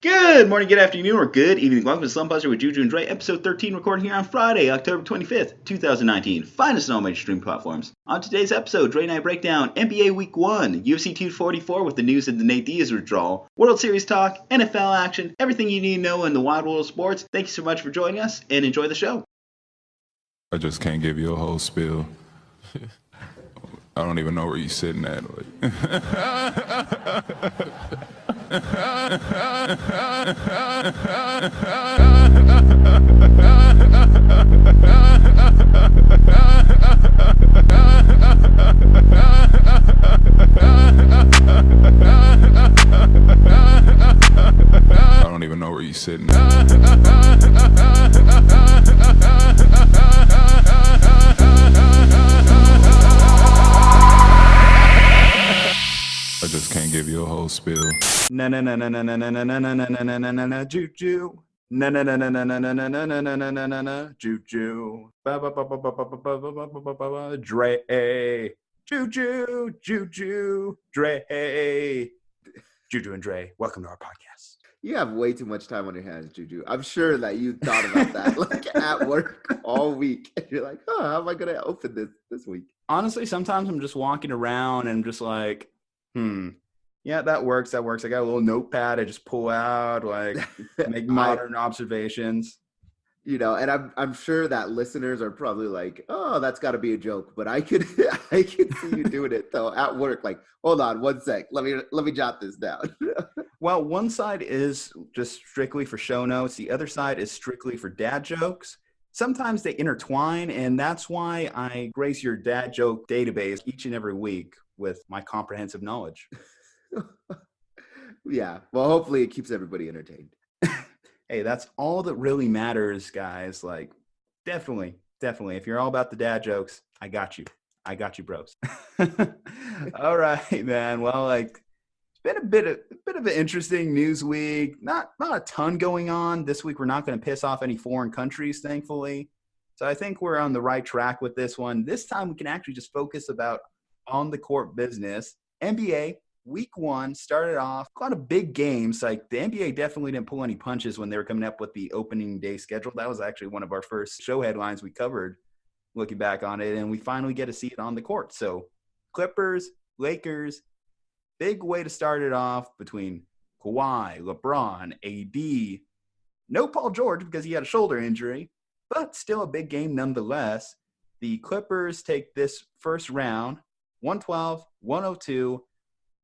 Good morning, good afternoon, or good evening. Welcome to Slumpbuster with Juju and Dre, episode 13, recording here on Friday, October 25th, 2019. Find us on all major streaming platforms. On today's episode, Dre and I break down NBA Week 1, UFC 244 with the news of the Nate Diaz withdrawal, World Series talk, NFL action, everything you need to know in the wide world of sports. Thank you so much for joining us, and enjoy the show. I just can't give you a whole spiel. I don't even know where you're sitting at. I don't even know where you're sitting at. I just can't give you a whole spiel. Na na na na na na na na na na na na na na na Juju. Na na na na na na na na na na na na na na na Juju. Ba ba ba ba ba ba ba ba ba ba ba ba ba Dre. Juju, Juju, Dre. Juju and Dre, welcome to our podcast. You have way too much time on your hands, Juju. I'm sure that you thought about that like at work all week. And you're like, oh, how am I going to open this week? Honestly, sometimes I'm just walking around and just like, yeah, that works. I got a little notepad I just pull out, like make modern observations. You know, and I'm sure that listeners are probably like, oh, that's got to be a joke. But I could see you doing it though at work. Like, hold on, one sec. Let me jot this down. Well, one side is just strictly for show notes. The other side is strictly for dad jokes. Sometimes they intertwine, and that's why I grace your dad joke database each and every week with my comprehensive knowledge. Yeah. Well, hopefully it keeps everybody entertained. Hey, that's all that really matters, guys. Like, definitely. If you're all about the dad jokes, I got you, bros. All right, man. Well, like, it's been a bit of an interesting news week. Not a ton going on this week. We're not going to piss off any foreign countries, thankfully. So I think we're on the right track with this one. This time we can actually just focus about on the court business. NBA. Week 1 started off a lot of big games. Like the NBA definitely didn't pull any punches when they were coming up with the opening day schedule. That was actually one of our first show headlines we covered looking back on it. And we finally get to see it on the court. So Clippers, Lakers, big way to start it off between Kawhii, LeBron, AD. No Paul George because he had a shoulder injury, but still a big game nonetheless. The Clippers take this first round, 112-102.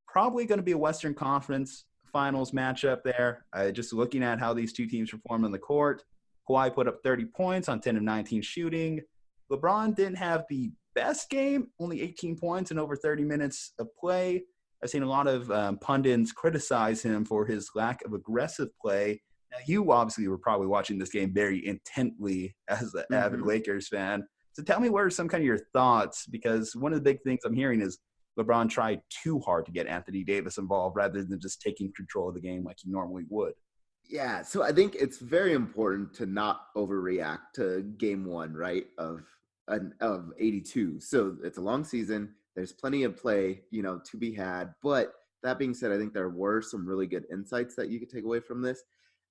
Probably going to be a Western Conference Finals matchup there. Just looking at how these two teams performed on the court. Kawhi put up 30 points on 10 of 19 shooting. LeBron didn't have the best game, only 18 points in over 30 minutes of play. I've seen a lot of pundits criticize him for his lack of aggressive play. Now, you obviously were probably watching this game very intently as an avid Lakers fan. So tell me what are some kind of your thoughts, because one of the big things I'm hearing is LeBron tried too hard to get Anthony Davis involved rather than just taking control of the game like he normally would. Yeah, so I think it's very important to not overreact to game 1, right, of 82. So it's a long season. There's plenty of play, to be had. But that being said, I think there were some really good insights that you could take away from this.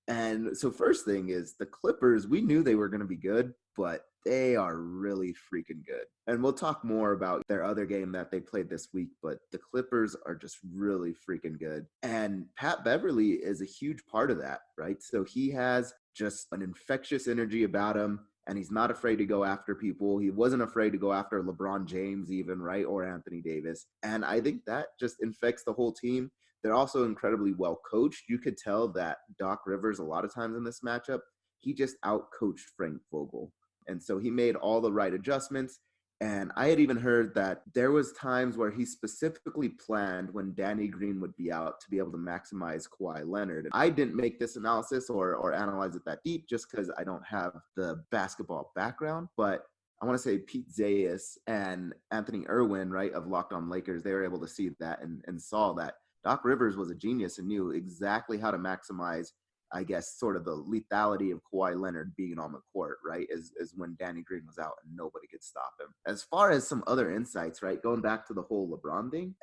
And so first thing is the Clippers, we knew they were going to be good, but they are really freaking good. And we'll talk more about their other game that they played this week, but the Clippers are just really freaking good. And Pat Beverly is a huge part of that, right? So he has just an infectious energy about him, and he's not afraid to go after people. He wasn't afraid to go after LeBron James even, right? Or Anthony Davis. And I think that just infects the whole team. They're also incredibly well coached. You could tell that Doc Rivers, a lot of times in this matchup, he just out-coached Frank Vogel. And so he made all the right adjustments. And I had even heard that there was times where he specifically planned when Danny Green would be out to be able to maximize Kawhi Leonard. And I didn't make this analysis or analyze it that deep just because I don't have the basketball background. But I want to say Pete Zayas and Anthony Irwin, right, of Locked On Lakers, they were able to see that and saw that Doc Rivers was a genius and knew exactly how to maximize I guess, sort of the lethality of Kawhi Leonard being on the court, right, is when Danny Green was out and nobody could stop him. As far as some other insights, right, going back to the whole LeBron thing,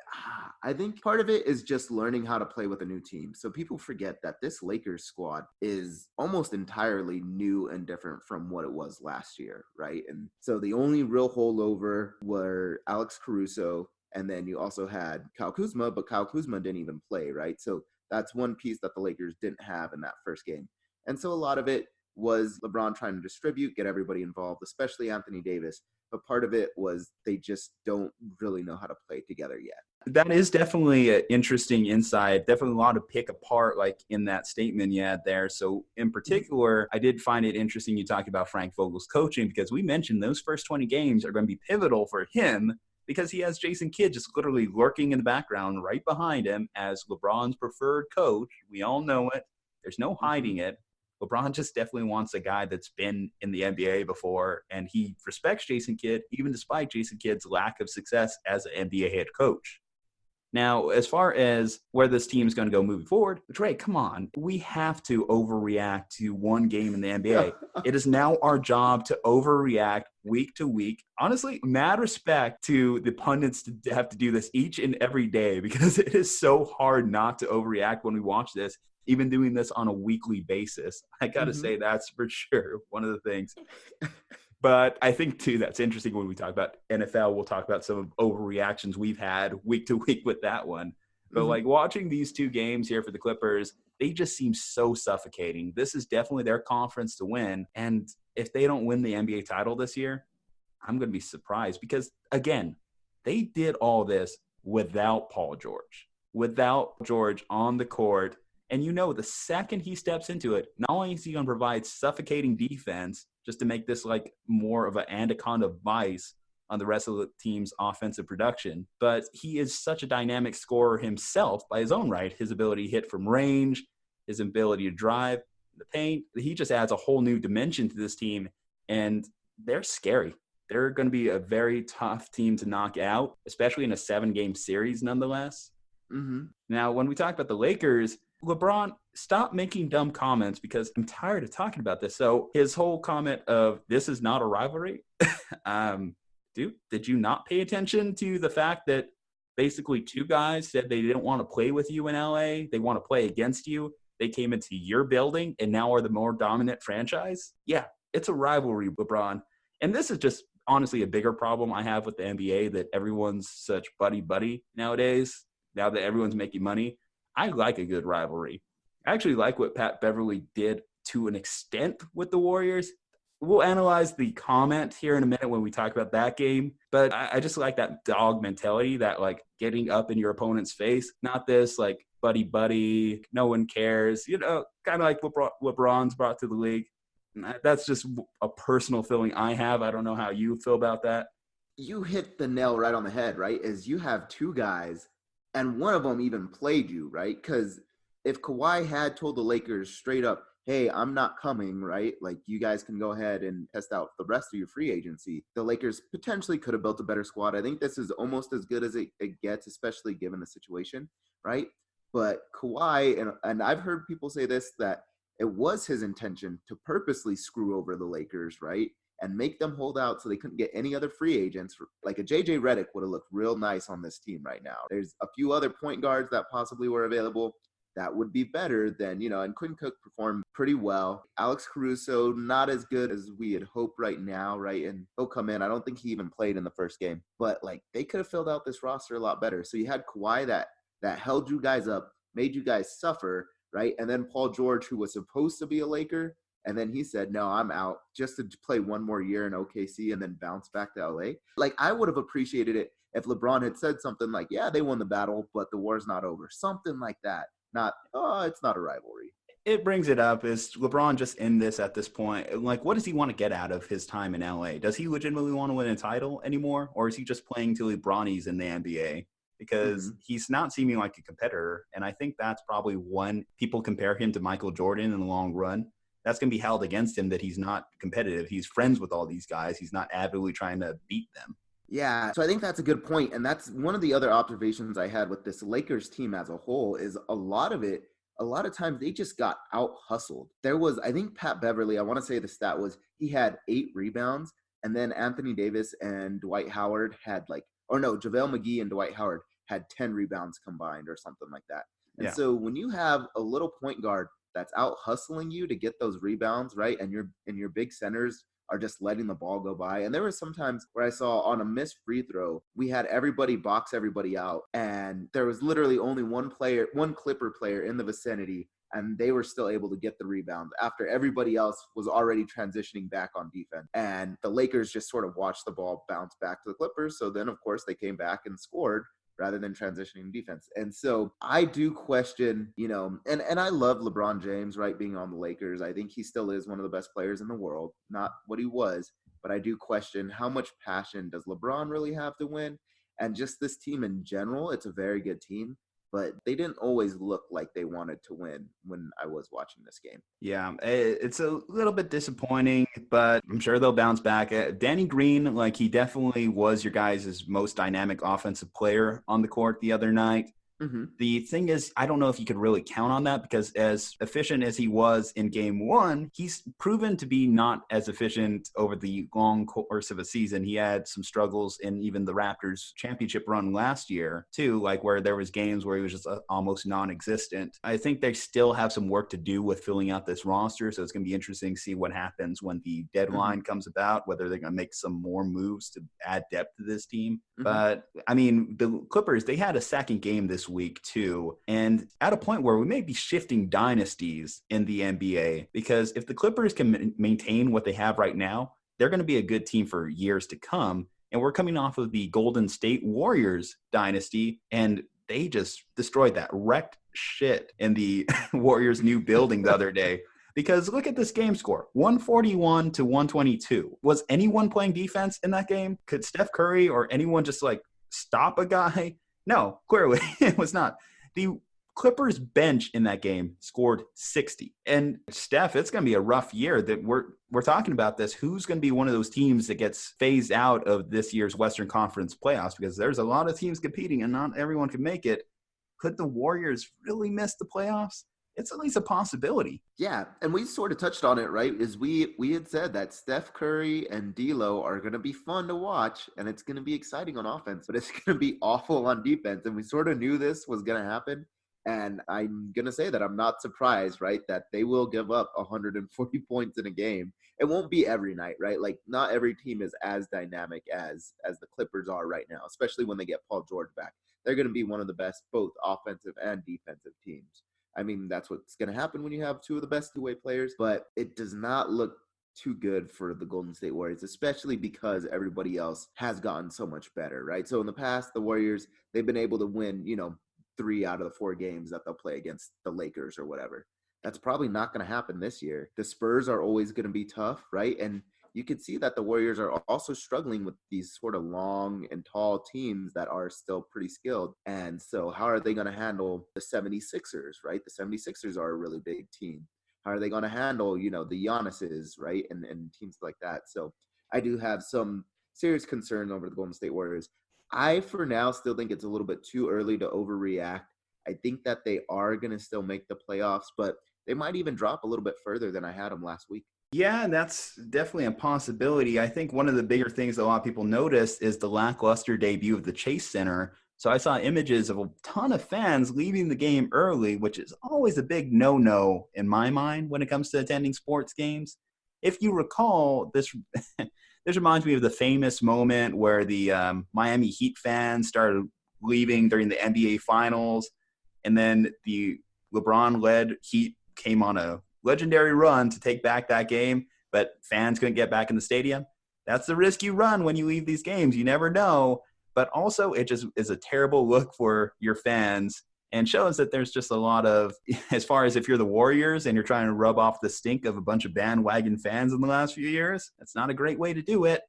I think part of it is just learning how to play with a new team. So people forget that this Lakers squad is almost entirely new and different from what it was last year, right? And so the only real holdover were Alex Caruso, and then you also had Kyle Kuzma, but Kyle Kuzma didn't even play, right? So that's one piece that the Lakers didn't have in that first game. And so a lot of it was LeBron trying to distribute, get everybody involved, especially Anthony Davis. But part of it was they just don't really know how to play together yet. That is definitely an interesting insight. Definitely a lot to pick apart, like in that statement you had there. So in particular, I did find it interesting you talked about Frank Vogel's coaching, because we mentioned those first 20 games are going to be pivotal for him, because he has Jason Kidd just literally lurking in the background right behind him as LeBron's preferred coach. We all know it. There's no hiding it. LeBron just definitely wants a guy that's been in the NBA before, and he respects Jason Kidd, even despite Jason Kidd's lack of success as an NBA head coach. Now, as far as where this team is going to go moving forward, Dre, come on. We have to overreact to one game in the NBA. It is now our job to overreact week to week. Honestly, mad respect to the pundits to have to do this each and every day, because it is so hard not to overreact when we watch this, even doing this on a weekly basis. I got to say that's for sure one of the things. But I think, too, that's interesting when we talk about NFL. We'll talk about some overreactions we've had week to week with that one. But, like, watching these two games here for the Clippers, they just seem so suffocating. This is definitely their conference to win. And if they don't win the NBA title this year, I'm going to be surprised. Because, again, they did all this without Paul George. Without George on the court. And you know, the second he steps into it, not only is he going to provide suffocating defense just to make this like more of an anaconda vice on the rest of the team's offensive production, but he is such a dynamic scorer himself by his own right. His ability to hit from range, his ability to drive the paint, he just adds a whole new dimension to this team, and they're scary. They're going to be a very tough team to knock out, especially in a 7-game series nonetheless. Now, when we talk about the Lakers, LeBron, stop making dumb comments, because I'm tired of talking about this. So his whole comment of this is not a rivalry. Dude, did you not pay attention to the fact that basically two guys said they didn't want to play with you in LA? They want to play against you. They came into your building and now are the more dominant franchise. Yeah, it's a rivalry, LeBron. And this is just honestly a bigger problem I have with the NBA, that everyone's such buddy-buddy nowadays, now that everyone's making money. I like a good rivalry. I actually like what Pat Beverly did to an extent with the Warriors. We'll analyze the comment here in a minute when we talk about that game. But I just like that dog mentality, that like getting up in your opponent's face, not this like buddy-buddy, no one cares, you know, kind of like what LeBron's brought to the league. That's just a personal feeling I have. I don't know how you feel about that. You hit the nail right on the head, right? Is you have two guys, and one of them even played you, right? Because if Kawhi had told the Lakers straight up, hey, I'm not coming, right? Like, you guys can go ahead and test out the rest of your free agency, the Lakers potentially could have built a better squad. I think this is almost as good as it gets, especially given the situation, right? But Kawhi, and I've heard people say this, that it was his intention to purposely screw over the Lakers, right? And make them hold out so they couldn't get any other free agents. Like a JJ Redick would have looked real nice on this team right now. There's a few other point guards that possibly were available that would be better than, you know, and Quinn Cook performed pretty well. Alex Caruso, not as good as we had hoped right now, right? And he'll come in. I don't think he even played in the first game. But, like, they could have filled out this roster a lot better. So you had Kawhi that held you guys up, made you guys suffer, right? And then Paul George, who was supposed to be a Laker, and then he said, no, I'm out, just to play one more year in OKC and then bounce back to LA. Like, I would have appreciated it if LeBron had said something like, yeah, they won the battle, but the war's not over. Something like that. Not, oh, it's not a rivalry. It brings it up. Is LeBron just in this at this point? Like, what does he want to get out of his time in LA? Does he legitimately want to win a title anymore? Or is he just playing till LeBron's in the NBA? Because he's not seeming like a competitor. And I think that's probably when people compare him to Michael Jordan in the long run. That's going to be held against him, that he's not competitive. He's friends with all these guys. He's not avidly trying to beat them. Yeah, so I think that's a good point. And that's one of the other observations I had with this Lakers team as a whole, is a lot of it a lot of times they just got out hustled. There was, I think Pat Beverly, I want to say the stat was he had 8 rebounds, and then Anthony Davis and Dwight Howard had JaVale McGee and Dwight Howard had 10 rebounds combined or something like that. And so when you have a little point guard that's out hustling you to get those rebounds, right, and your big centers are just letting the ball go by. And there were some times where I saw on a missed free throw, we had everybody box everybody out, and there was literally only one Clipper player in the vicinity, and they were still able to get the rebound after everybody else was already transitioning back on defense. And the Lakers just sort of watched the ball bounce back to the Clippers. So then, of course, they came back and scored rather than transitioning defense. And so I do question, and I love LeBron James, right, being on the Lakers. I think he still is one of the best players in the world, not what he was, but I do question how much passion does LeBron really have to win? And just this team in general, it's a very good team, but they didn't always look like they wanted to win when I was watching this game. Yeah, it's a little bit disappointing, but I'm sure they'll bounce back. Danny Green, he definitely was your guys' most dynamic offensive player on the court the other night. Mm-hmm. The thing is, I don't know if you could really count on that because as efficient as he was in game 1, he's proven to be not as efficient over the long course of a season. He had some struggles in even the Raptors championship run last year too, where there was games where he was just almost non-existent. I think they still have some work to do with filling out this roster. So it's going to be interesting to see what happens when the deadline comes about, whether they're going to make some more moves to add depth to this team. Mm-hmm. But I mean, the Clippers, they had a second game this week too, and at a point where we may be shifting dynasties in the NBA, because if the Clippers can maintain what they have right now, they're going to be a good team for years to come. And we're coming off of the Golden State Warriors dynasty, and they just destroyed that, wrecked shit in the Warriors' new building the other day. Because look at this game score, 141 to 122. Was anyone playing defense in that game? Could Steph Curry or anyone just stop a guy? No, clearly it was not. The Clippers bench in that game scored 60. And Steph, it's going to be a rough year that we're talking about this. Who's going to be one of those teams that gets phased out of this year's Western Conference playoffs? Because there's a lot of teams competing and not everyone can make it. Could the Warriors really miss the playoffs? It's at least a possibility. Yeah, and we sort of touched on it, right? Is we had said that Steph Curry and D'Lo are going to be fun to watch, and it's going to be exciting on offense, but it's going to be awful on defense. And we sort of knew this was going to happen. And I'm going to say that I'm not surprised, right, that they will give up 140 points in a game. It won't be every night, right? Not every team is as dynamic as the Clippers are right now, especially when they get Paul George back. They're going to be one of the best, both offensive and defensive teams. I mean, that's what's going to happen when you have two of the best two-way players, but it does not look too good for the Golden State Warriors, especially because everybody else has gotten so much better, right? So in the past, the Warriors, they've been able to win, 3 out of the 4 games that they'll play against the Lakers or whatever. That's probably not going to happen this year. The Spurs are always going to be tough, right? And you can see that the Warriors are also struggling with these sort of long and tall teams that are still pretty skilled. And so how are they going to handle the 76ers, right? The 76ers are a really big team. How are they going to handle, the Giannis's, right? And teams like that. So I do have some serious concerns over the Golden State Warriors. I, for now, still think it's a little bit too early to overreact. I think that they are going to still make the playoffs, but they might even drop a little bit further than I had them last week. Yeah, that's definitely a possibility. I think one of the bigger things that a lot of people noticed is the lackluster debut of the Chase Center. So I saw images of a ton of fans leaving the game early, which is always a big no-no in my mind when it comes to attending sports games. If you recall, this reminds me of the famous moment where the Miami Heat fans started leaving during the NBA Finals, and then the LeBron-led Heat came on a legendary run to take back that game, but fans couldn't get back in the stadium. That's the risk you run when you leave these games. You never know. But also, it just is a terrible look for your fans and shows that there's just a lot of, as far as if you're the Warriors and you're trying to rub off the stink of a bunch of bandwagon fans in the last few years, that's not a great way to do it.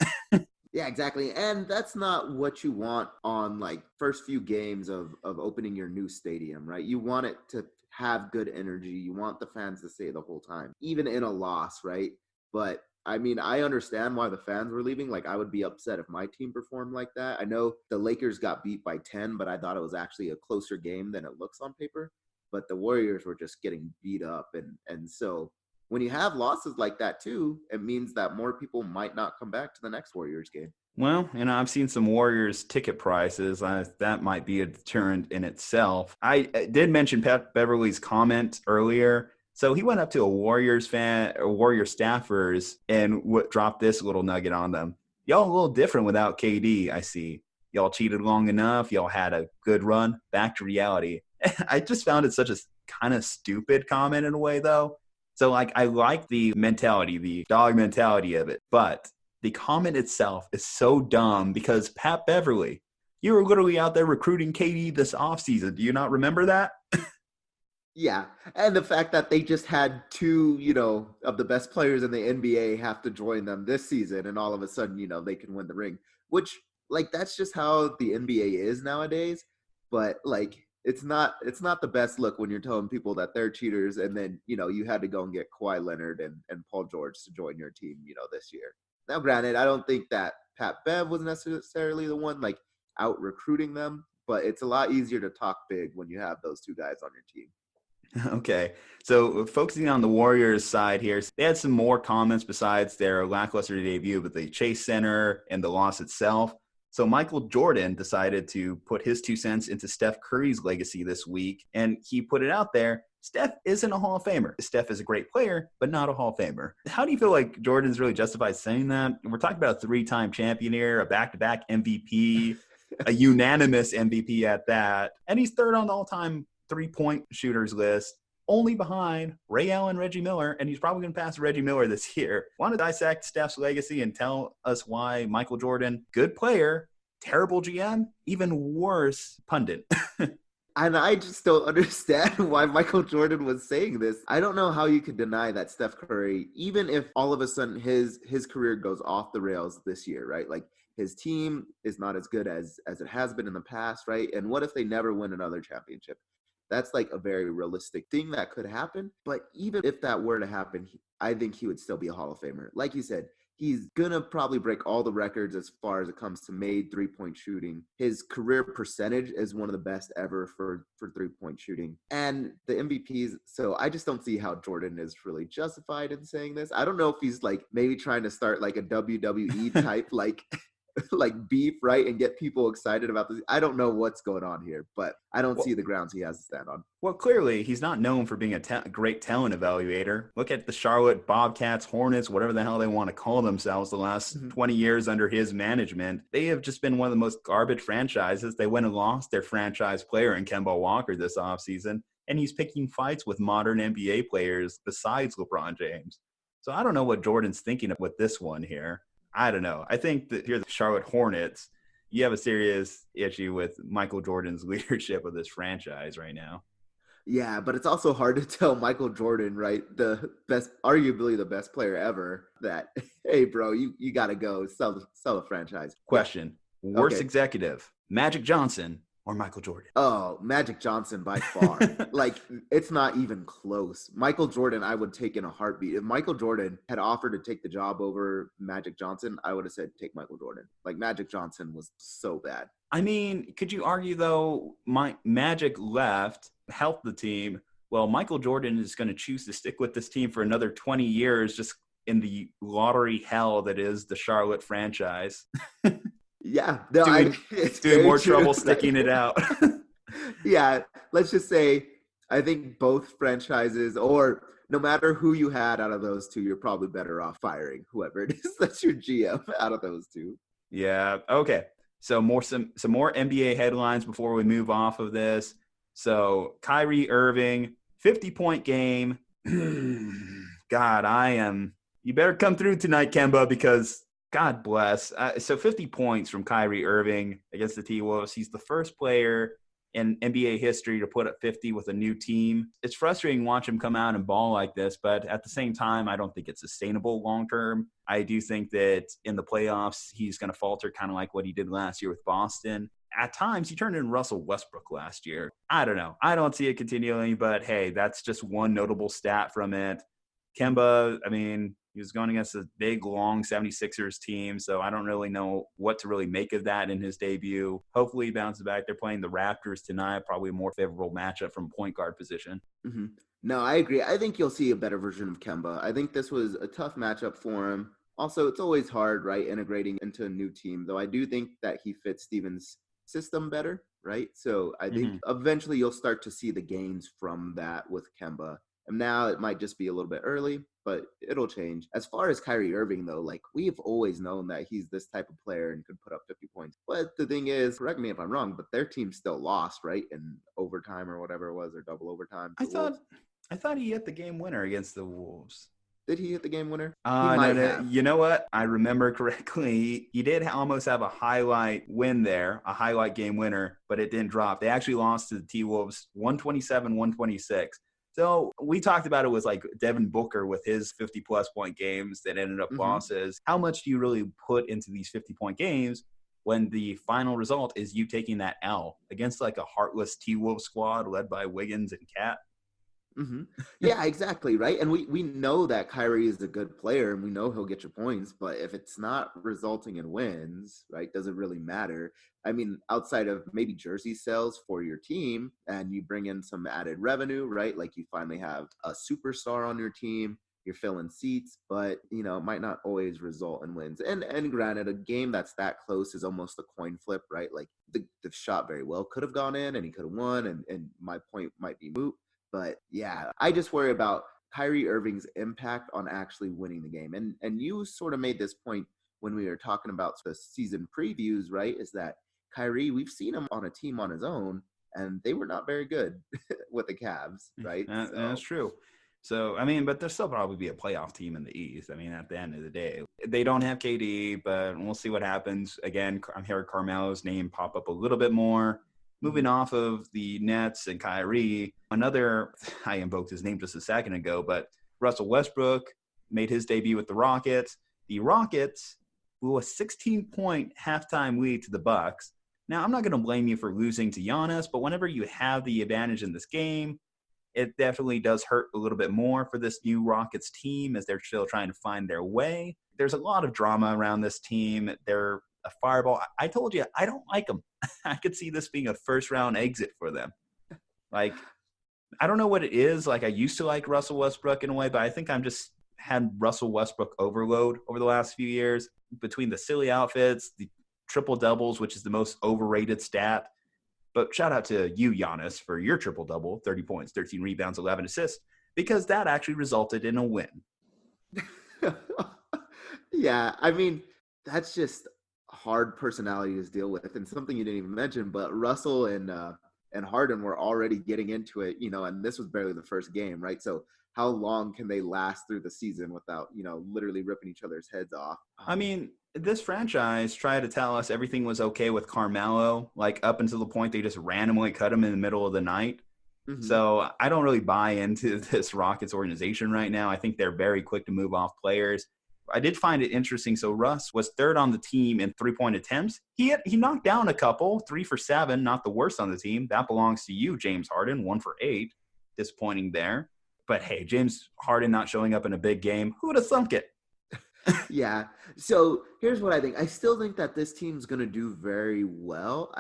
Yeah, exactly. And that's not what you want on first few games of opening your new stadium, right? You want it to have good energy. You want the fans to stay the whole time, even in a loss, right? But I mean, I understand why the fans were leaving. I would be upset if my team performed like that. I know the Lakers got beat by 10, but I thought it was actually a closer game than it looks on paper. but the Warriors were just getting beat up. And so when you have losses like that too, it means that more people might not come back to the next Warriors game. Well, I've seen some Warriors ticket prices. That might be a deterrent in itself. I did mention Pat Beverly's comment earlier. So he went up to a Warriors fan or Warrior staffers and dropped this little nugget on them. Y'all a little different without KD, I see. Y'all cheated long enough. Y'all had a good run. Back to reality. I just found it such a kind of stupid comment in a way, though. So, I like the mentality, the dog mentality of it. But the comment itself is so dumb because Pat Beverly, you were literally out there recruiting KD this offseason. Do you not remember that? Yeah. And the fact that they just had two, of the best players in the NBA have to join them this season. And all of a sudden, they can win the ring, which that's just how the NBA is nowadays. But it's not the best look when you're telling people that they're cheaters. And then, you had to go and get Kawhi Leonard and Paul George to join your team, this year. Now, granted, I don't think that Pat Bev was necessarily the one out recruiting them, but it's a lot easier to talk big when you have those two guys on your team. Okay, so focusing on the Warriors side here, they had some more comments besides their lackluster debut with the Chase Center and the loss itself. So Michael Jordan decided to put his 2 cents into Steph Curry's legacy this week, and he put it out there. Steph isn't a Hall of Famer. Steph is a great player, but not a Hall of Famer. How do you feel like Jordan's really justified saying that? We're talking about a 3-time champion here, a back-to-back MVP, a unanimous MVP at that, and he's third on the all-time three-point shooters list, only behind Ray Allen, Reggie Miller, and he's probably going to pass Reggie Miller this year. Want to dissect Steph's legacy and tell us why Michael Jordan, good player, terrible GM, even worse pundit. And I just don't understand why Michael Jordan was saying this. I don't know how you could deny that Steph Curry, even if all of a sudden his career goes off the rails this year, right? His team is not as good as it has been in the past, right? And what if they never win another championship? That's a very realistic thing that could happen. But even if that were to happen, I think he would still be a Hall of Famer. Like you said, he's going to probably break all the records as far as it comes to made three-point shooting. His career percentage is one of the best ever for three-point shooting. And the MVPs, so I just don't see how Jordan is really justified in saying this. I don't know if he's maybe trying to start a WWE type beef, right, and get people excited about this. I don't know what's going on here, but I don't see the grounds he has to stand on. Well, clearly he's not known for being a great talent evaluator. Look at the Charlotte Bobcats, Hornets, whatever the hell they want to call themselves the last 20 years under his management. They have just been one of the most garbage franchises. They went and lost their franchise player in Kemba Walker this offseason, and he's picking fights with modern NBA players besides LeBron James. So I don't know what Jordan's thinking of with this one here. I don't know. I think that here, the Charlotte Hornets, you have a serious issue with Michael Jordan's leadership of this franchise right now. Yeah, but it's also hard to tell Michael Jordan, right, the best, arguably the best player ever, that, hey, bro, you got to go sell the franchise. Question. Worst executive, Magic Johnson or Michael Jordan? Oh, Magic Johnson by far. It's not even close. Michael Jordan, I would take in a heartbeat. If Michael Jordan had offered to take the job over Magic Johnson, I would have said take Michael Jordan. Magic Johnson was so bad. I mean, could you argue, though, Magic left, helped the team? Well, Michael Jordan is going to choose to stick with this team for another 20 years just in the lottery hell that is the Charlotte franchise. Yeah. It's doing more trouble sticking it out. Yeah. Let's just say, I think both franchises, or no matter who you had out of those two, you're probably better off firing whoever it is that's your GM out of those two. Yeah. Okay. So some more NBA headlines before we move off of this. So Kyrie Irving, 50-point game. God, you better come through tonight, Kemba, because God bless. So 50 points from Kyrie Irving against the T-Wolves. He's the first player in NBA history to put up 50 with a new team. It's frustrating to watch him come out and ball like this, but at the same time, I don't think it's sustainable long-term. I do think that in the playoffs, he's going to falter kind of like what he did last year with Boston. At times, he turned in Russell Westbrook last year. I don't know. I don't see it continuing, but hey, that's just one notable stat from it. Kemba, I mean, He was going against a big, long 76ers team, so I don't really know what to really make of that in his debut. Hopefully he bounces back. They're playing the Raptors tonight, probably a more favorable matchup from point guard position. Mm-hmm. No, I agree. I think you'll see a better version of Kemba. I think this was a tough matchup for him. Also, it's always hard, right, integrating into a new team, though I do think that he fits Steven's system better, right? So I think eventually you'll start to see the gains from that with Kemba. And now it might just be a little bit early, but it'll change. As far as Kyrie Irving, though, like we've always known that he's this type of player and could put up 50 points. But the thing is, correct me if I'm wrong, but their team still lost, right? In overtime or whatever it was, or double overtime. I thought he hit the game winner against the Wolves. Did he hit the game winner? No. You know what? I remember correctly. He did almost have a highlight win there, a highlight game winner, but it didn't drop. They actually lost to the T-Wolves 127-126. So we talked about it was like Devin Booker with his 50-plus point games that ended up losses. How much do you really put into these 50-point games when the final result is you taking that L against like a heartless T-Wolves squad led by Wiggins and Cat? Mm-hmm. Yeah, exactly, right? And we know that Kyrie is a good player and we know he'll get your points, but if it's not resulting in wins, right, doesn't really matter. I mean, outside of maybe jersey sales for your team and you bring in some added revenue, right? Like you finally have a superstar on your team, you're filling seats, but you know, it might not always result in wins. And granted, a game that's that close is almost a coin flip, right? Like the shot very well could have gone in and he could have won and my point might be moot. But yeah, I just worry about Kyrie Irving's impact on actually winning the game. And you sort of made this point when we were talking about the season previews, right? Is that Kyrie, we've seen him on a team on his own, and they were not very good with the Cavs, right? That's true. So, I mean, but there'll still probably be a playoff team in the East. I mean, at the end of the day, they don't have KD, but we'll see what happens. Again, I'm hearing Carmelo's name pop up a little bit more. Moving off of the Nets and Kyrie, I invoked his name just a second ago, but Russell Westbrook made his debut with the Rockets. The Rockets blew a 16-point halftime lead to the Bucks. Now, I'm not going to blame you for losing to Giannis, but whenever you have the advantage in this game, it definitely does hurt a little bit more for this new Rockets team as they're still trying to find their way. There's a lot of drama around this team. They're a fireball. I told you, I don't like them. I could see this being a first-round exit for them. Like, I don't know what it is. Like, I used to like Russell Westbrook in a way, but I think I'm just had Russell Westbrook overload over the last few years between the silly outfits, the triple-doubles, which is the most overrated stat. But shout out to you, Giannis, for your triple-double, 30 points, 13 rebounds, 11 assists, because that actually resulted in a win. Yeah, I mean, that's just hard personality to deal with, and something you didn't even mention, but Russell and Harden were already getting into it, you know, and this was barely the first game, right? So how long can they last through the season without, you know, literally ripping each other's heads off? I mean, this franchise tried to tell us everything was okay with Carmelo, like up until the point they just randomly cut him in the middle of the night. Mm-hmm. So I don't really buy into this Rockets organization right now. I think they're very quick to move off players. I did find it interesting. So Russ was third on the team in three-point attempts. He knocked down a couple, 3 for 7, not the worst on the team. That belongs to you, James Harden, 1 for 8. Disappointing there. But hey, James Harden not showing up in a big game, who would have thunk it? Yeah. So here's what I think. I still think that this team's going to do very well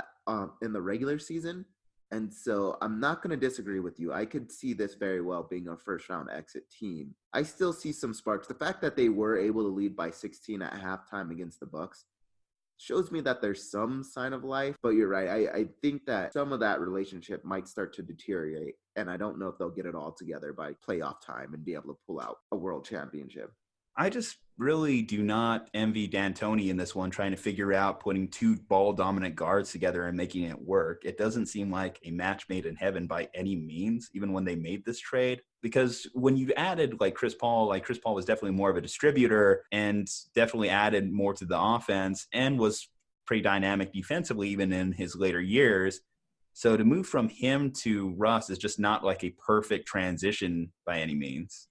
in the regular season. And so I'm not going to disagree with you. I could see this very well being a first-round exit team. I still see some sparks. The fact that they were able to lead by 16 at halftime against the Bucks shows me that there's some sign of life. But you're right. I think that some of that relationship might start to deteriorate. And I don't know if they'll get it all together by playoff time and be able to pull out a world championship. I just really do not envy D'Antoni in this one, trying to figure out putting two ball-dominant guards together and making it work. It doesn't seem like a match made in heaven by any means, even when they made this trade. Because when you added Chris Paul was definitely more of a distributor and definitely added more to the offense and was pretty dynamic defensively even in his later years. So to move from him to Russ is just not like a perfect transition by any means.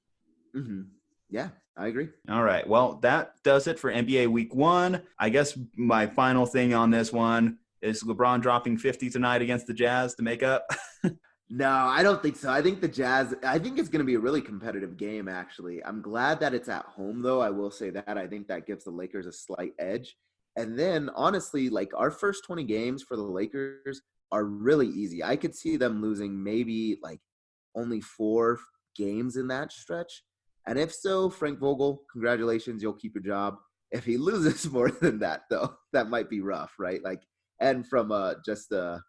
Mm-hmm. Yeah, I agree. All right. Well, that does it for NBA Week 1. I guess my final thing on this one is LeBron dropping 50 tonight against the Jazz to make up. No, I don't think so. I think the Jazz, I think it's going to be a really competitive game, actually. I'm glad that it's at home, though. I will say that. I think that gives the Lakers a slight edge. And then, honestly, like our first 20 games for the Lakers are really easy. I could see them losing maybe like only 4 games in that stretch. And if so, Frank Vogel, congratulations, you'll keep your job. If he loses more than that, though, that might be rough, right? Like, and from just a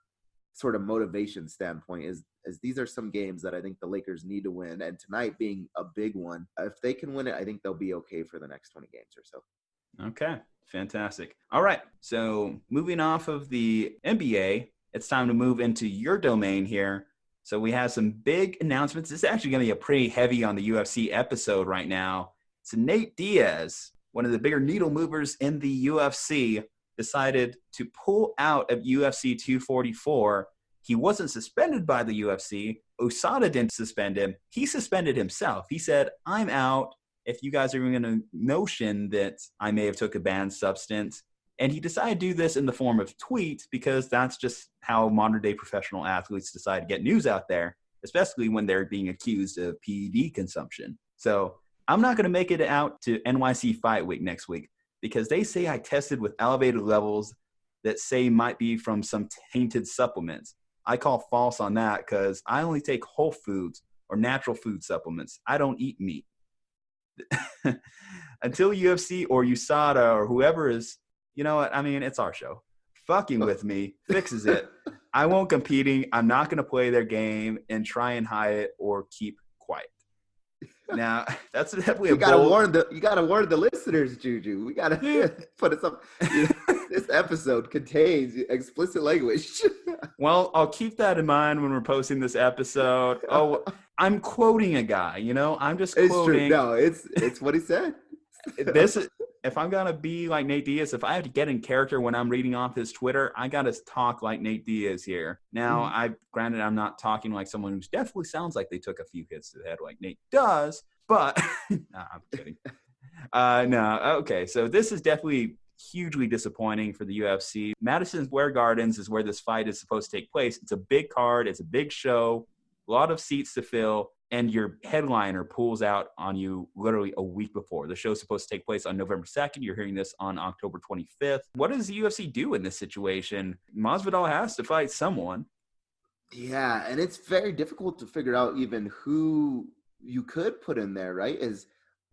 sort of motivation standpoint is these are some games that I think the Lakers need to win. And tonight being a big one, if they can win it, I think they'll be okay for the next 20 games or so. Okay, fantastic. All right, so moving off of the NBA, it's time to move into your domain here. So we have some big announcements. This is actually going to be a pretty heavy on the UFC episode right now. So Nate Diaz, one of the bigger needle movers in the UFC, decided to pull out of UFC 244. He wasn't suspended by the UFC. Osada didn't suspend him. He suspended himself. He said, I'm out. If you guys are going to notion that I may have took a banned substance. And he decided to do this in the form of tweets because that's just how modern day professional athletes decide to get news out there, especially when they're being accused of PED consumption. So I'm not going to make it out to NYC Fight Week next week because they say I tested with elevated levels that say might be from some tainted supplements. I call false on that because I only take whole foods or natural food supplements. I don't eat meat. Until UFC or USADA or whoever is, you know what? I mean, it's our show. Fucking with me fixes it. I won't competing. I'm not going to play their game and try and hide it or keep quiet. Now, that's definitely you gotta warn the listeners, Juju. We gotta put it up. This episode contains explicit language. Well, I'll keep that in mind when we're posting this episode. Oh, I'm quoting a guy, you know? I'm just quoting. It's true. No, it's what he said. If I'm going to be like Nate Diaz, if I have to get in character when I'm reading off his Twitter, I got to talk like Nate Diaz here. Now, granted, I'm not talking like someone who definitely sounds like they took a few hits to the head like Nate does, but nah, I'm kidding. No, okay. So this is definitely hugely disappointing for the UFC. Madison Square Gardens is where this fight is supposed to take place. It's a big card. It's a big show, a lot of seats to fill. And your headliner pulls out on you literally a week before. The show's supposed to take place on November 2nd. You're hearing this on October 25th. What does the UFC do in this situation? Masvidal has to fight someone. Yeah, and it's very difficult to figure out even who you could put in there, right? Is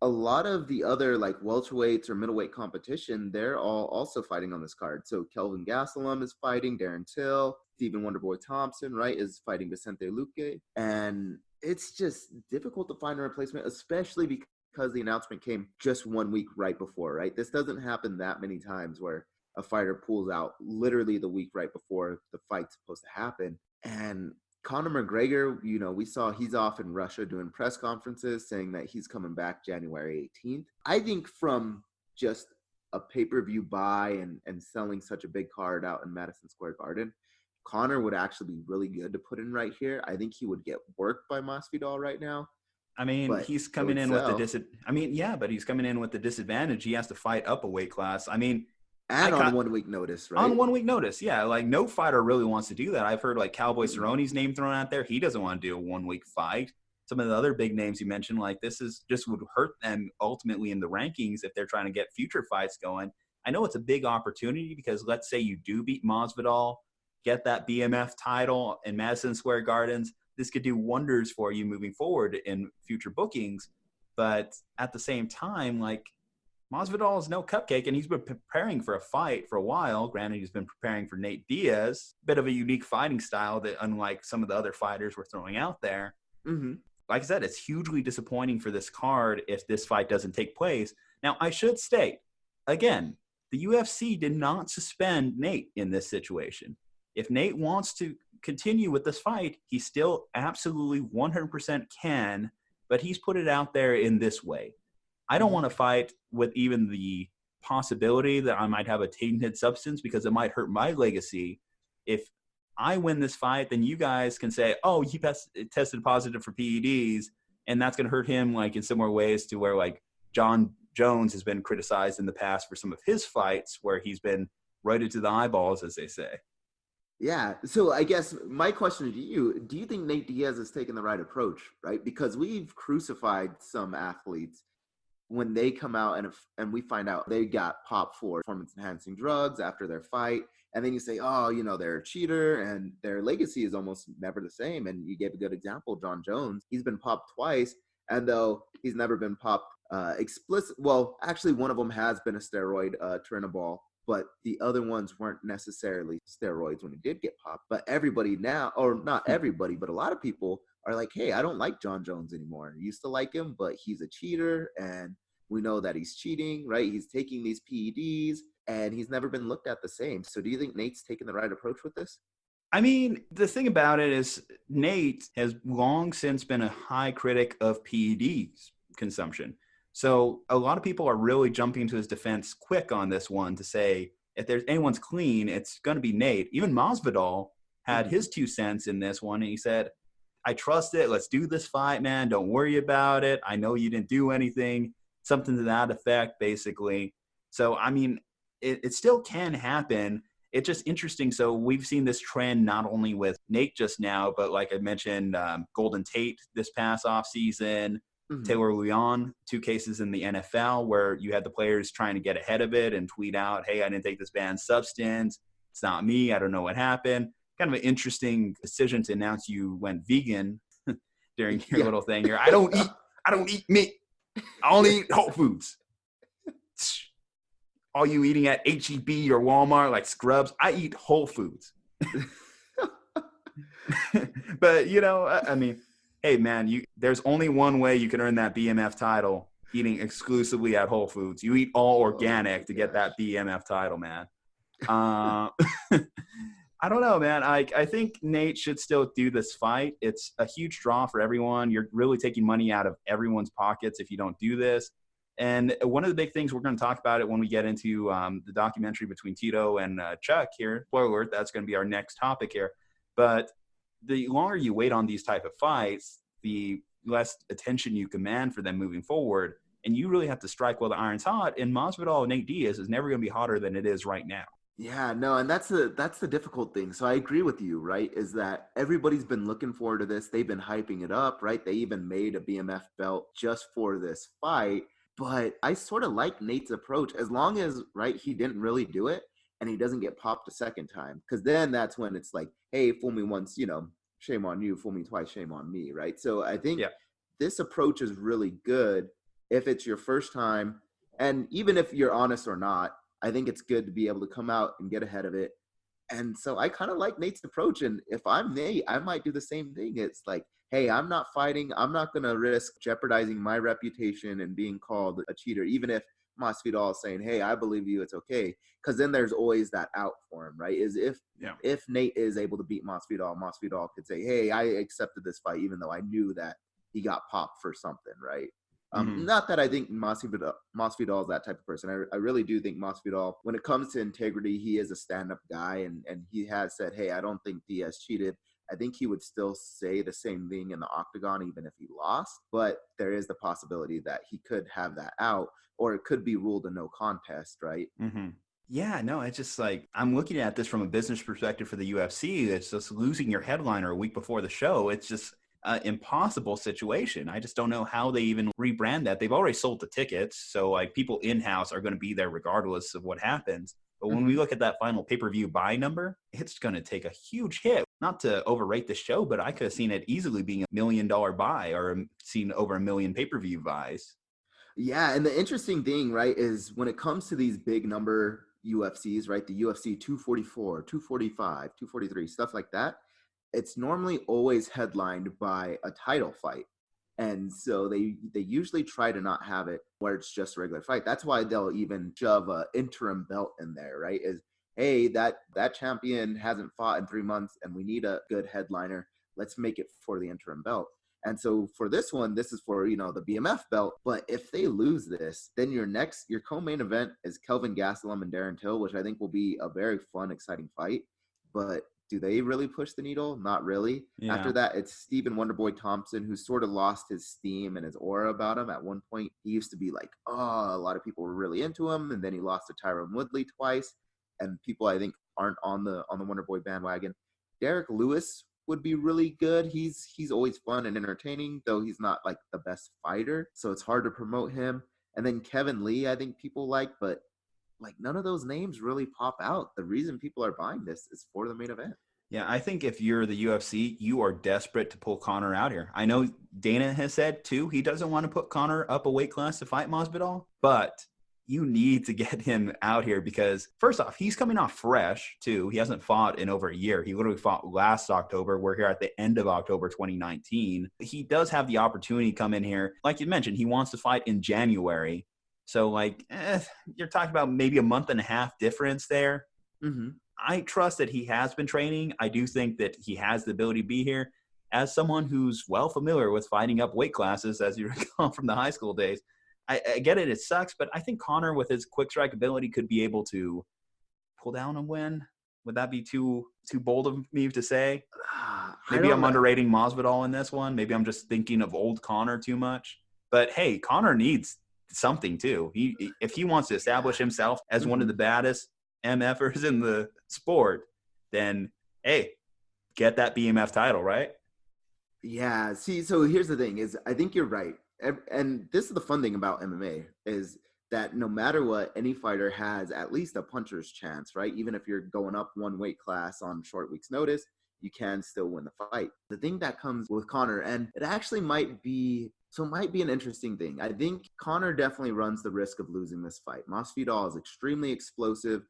a lot of the other like welterweights or middleweight competition, they're all also fighting on this card. So Kelvin Gastelum is fighting, Darren Till, Stephen Wonderboy Thompson, right, is fighting Vicente Luque. And it's just difficult to find a replacement, especially because the announcement came just 1 week right before, right? This doesn't happen that many times where a fighter pulls out literally the week right before the fight's supposed to happen. And Conor McGregor, you know, we saw he's off in Russia doing press conferences saying that he's coming back January 18th. I think from just a pay-per-view buy and selling such a big card out in Madison Square Garden, Conor would actually be really good to put in right here. I think he would get worked by Masvidal right now. I mean, he's coming in with he's coming in with the disadvantage. He has to fight up a weight class. I mean, and on 1 week notice, right? On 1 week notice, yeah. Like, no fighter really wants to do that. I've heard, like, Cowboy Cerrone's name thrown out there. He doesn't want to do a 1 week fight. Some of the other big names you mentioned, like, this is just would hurt them ultimately in the rankings if they're trying to get future fights going. I know it's a big opportunity because let's say you do beat Masvidal, get that BMF title in Madison Square Gardens. This could do wonders for you moving forward in future bookings. But at the same time, like, Masvidal is no cupcake, and he's been preparing for a fight for a while. Granted, he's been preparing for Nate Diaz, bit of a unique fighting style that, unlike some of the other fighters we're throwing out there. Mm-hmm. Like I said, it's hugely disappointing for this card if this fight doesn't take place. Now, I should state, again, the UFC did not suspend Nate in this situation. If Nate wants to continue with this fight, he still absolutely 100% can, but he's put it out there in this way. I don't want to fight with even the possibility that I might have a tainted substance because it might hurt my legacy. If I win this fight, then you guys can say, oh, he tested positive for PEDs, and that's going to hurt him like in similar ways to where like John Jones has been criticized in the past for some of his fights where he's been righted to the eyeballs, as they say. Yeah. So I guess my question to you, do you think Nate Diaz is taking the right approach, right? Because we've crucified some athletes when they come out and we find out they got popped for performance enhancing drugs after their fight. And then you say, oh, they're a cheater and their legacy is almost never the same. And you gave a good example, John Jones. He's been popped twice. And though he's never been popped explicit, well, actually one of them has been a steroid, Turinabol, but the other ones weren't necessarily steroids when he did get popped. But everybody now, or not everybody, but a lot of people are like, hey, I don't like John Jones anymore. I used to like him, but he's a cheater, and we know that he's cheating, right? He's taking these PEDs, and he's never been looked at the same. So do you think Nate's taking the right approach with this? I mean, the thing about it is Nate has long since been a high critic of PEDs consumption. So a lot of people are really jumping to his defense quick on this one to say, if there's anyone's clean, it's going to be Nate. Even Masvidal had his 2 cents in this one, and he said, I trust it. Let's do this fight, man. Don't worry about it. I know you didn't do anything. Something to that effect, basically. So, I mean, it still can happen. It's just interesting. So we've seen this trend not only with Nate just now, but like I mentioned, Golden Tate this past offseason, Taylor Leon, 2 cases in the NFL where you had the players trying to get ahead of it and tweet out, hey, I didn't take this banned substance. It's not me. I don't know what happened. Kind of an interesting decision to announce you went vegan during your little thing here. I don't eat meat. I only eat Whole Foods. All you eating at H-E-B or Walmart like scrubs, I eat Whole Foods. But, I mean, hey, man, there's only one way you can earn that BMF title, eating exclusively at Whole Foods. You eat all organic to get that BMF title, man. I don't know, man. I think Nate should still do this fight. It's a huge draw for everyone. You're really taking money out of everyone's pockets if you don't do this. And one of the big things, we're going to talk about it when we get into the documentary between Tito and Chuck here. Spoiler alert, that's going to be our next topic here. But the longer you wait on these type of fights, the less attention you command for them moving forward. And you really have to strike while the iron's hot. And Masvidal and Nate Diaz is never going to be hotter than it is right now. Yeah, no, and that's the difficult thing. So I agree with you, right? Is that everybody's been looking forward to this. They've been hyping it up, right? They even made a BMF belt just for this fight. But I sort of like Nate's approach as long as, right, he didn't really do it and he doesn't get popped a second time. Because then that's when it's like, hey, fool me once, shame on you. Fool me twice, shame on me, right? So I think this approach is really good if it's your first time. And even if you're honest or not, I think it's good to be able to come out and get ahead of it. And so I kind of like Nate's approach. And if I'm Nate, I might do the same thing. It's like, hey, I'm not fighting. I'm not going to risk jeopardizing my reputation and being called a cheater, even if Masvidal is saying, hey, I believe you, it's okay. Because then there's always that out for him, right? Is if Nate is able to beat Masvidal, Masvidal could say, hey, I accepted this fight, even though I knew that he got popped for something, right? Not that I think Masvidal is that type of person. I really do think Masvidal, when it comes to integrity, he is a stand-up guy, and he has said, hey, I don't think Diaz cheated. I think he would still say the same thing in the octagon, even if he lost. But there is the possibility that he could have that out, or it could be ruled a no contest, right? Yeah, no, it's just like, I'm looking at this from a business perspective for the UFC. It's just losing your headliner a week before the show. It's just impossible situation. I just don't know how they even rebrand that. They've already sold the tickets, so like people in-house are going to be there regardless of what happens. But when we look at that final pay-per-view buy number, it's going to take a huge hit. Not to overrate the show, but I could have seen it easily being $1 million buy, or seen over 1 million pay-per-view buys. Yeah, and the interesting thing, right, is when it comes to these big number UFCs, right, the UFC 244, 245, 243, stuff like that, it's normally always headlined by a title fight. And so they usually try to not have it where it's just a regular fight. That's why they'll even shove an interim belt in there, right? Is, hey, that champion hasn't fought in 3 months and we need a good headliner. Let's make it for the interim belt. And so for this one, this is for, the BMF belt. But if they lose this, then your co-main event is Kelvin Gastelum and Darren Till, which I think will be a very fun, exciting fight. But do they really push the needle? Not really. Yeah. After that, it's Stephen Wonderboy Thompson, who sort of lost his steam and his aura about him. At one point, he used to be like, a lot of people were really into him. And then he lost to Tyron Woodley twice. And people, I think, aren't on the Wonder Boy bandwagon. Derek Lewis would be really good. He's always fun and entertaining, though he's not like the best fighter, so it's hard to promote him. And then Kevin Lee, I think people like, but like none of those names really pop out. The reason people are buying this is for the main event. Yeah, I think if you're the UFC, you are desperate to pull Conor out here. I know Dana has said, too, he doesn't want to put Conor up a weight class to fight Masvidal, but you need to get him out here because, first off, he's coming off fresh, too. He hasn't fought in over a year. He literally fought last October. We're here at the end of October 2019. He does have the opportunity to come in here. Like you mentioned, he wants to fight in January. So, like, you're talking about maybe a month and a half difference there. Mm-hmm. I trust that he has been training. I do think that he has the ability to be here. As someone who's well familiar with fighting up weight classes, as you recall from the high school days, I get it. It sucks, but I think Conor, with his quick strike ability, could be able to pull down a win. Would that be too bold of me to say? Maybe I'm underrating Masvidal in this one. Maybe I'm just thinking of old Conor too much. But hey, Conor needs something too. If he wants to establish himself as one of the baddest MFers in the sport, then hey, get that BMF title, right? Yeah. See, so here's the thing: is I think you're right, and this is the fun thing about MMA is that no matter what, any fighter has at least a puncher's chance, right? Even if you're going up one weight class on short week's notice, you can still win the fight. The thing that comes with Conor, and it actually might be an interesting thing. I think Conor definitely runs the risk of losing this fight. Masvidal is extremely explosive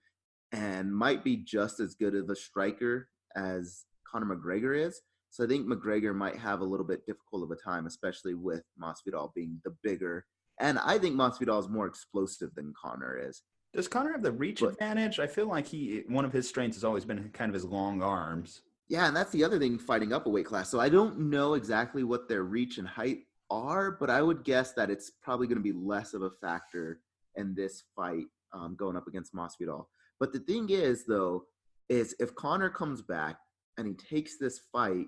and might be just as good of a striker as Conor McGregor is. So I think McGregor might have a little bit difficult of a time, especially with Masvidal being the bigger. And I think Masvidal is more explosive than Conor is. Does Conor have the reach advantage? I feel like one of his strengths has always been kind of his long arms. Yeah, and that's the other thing, fighting up a weight class. So I don't know exactly what their reach and height are, but I would guess that it's probably going to be less of a factor in this fight going up against Masvidal. But the thing is, though, is if Conor comes back and he takes this fight,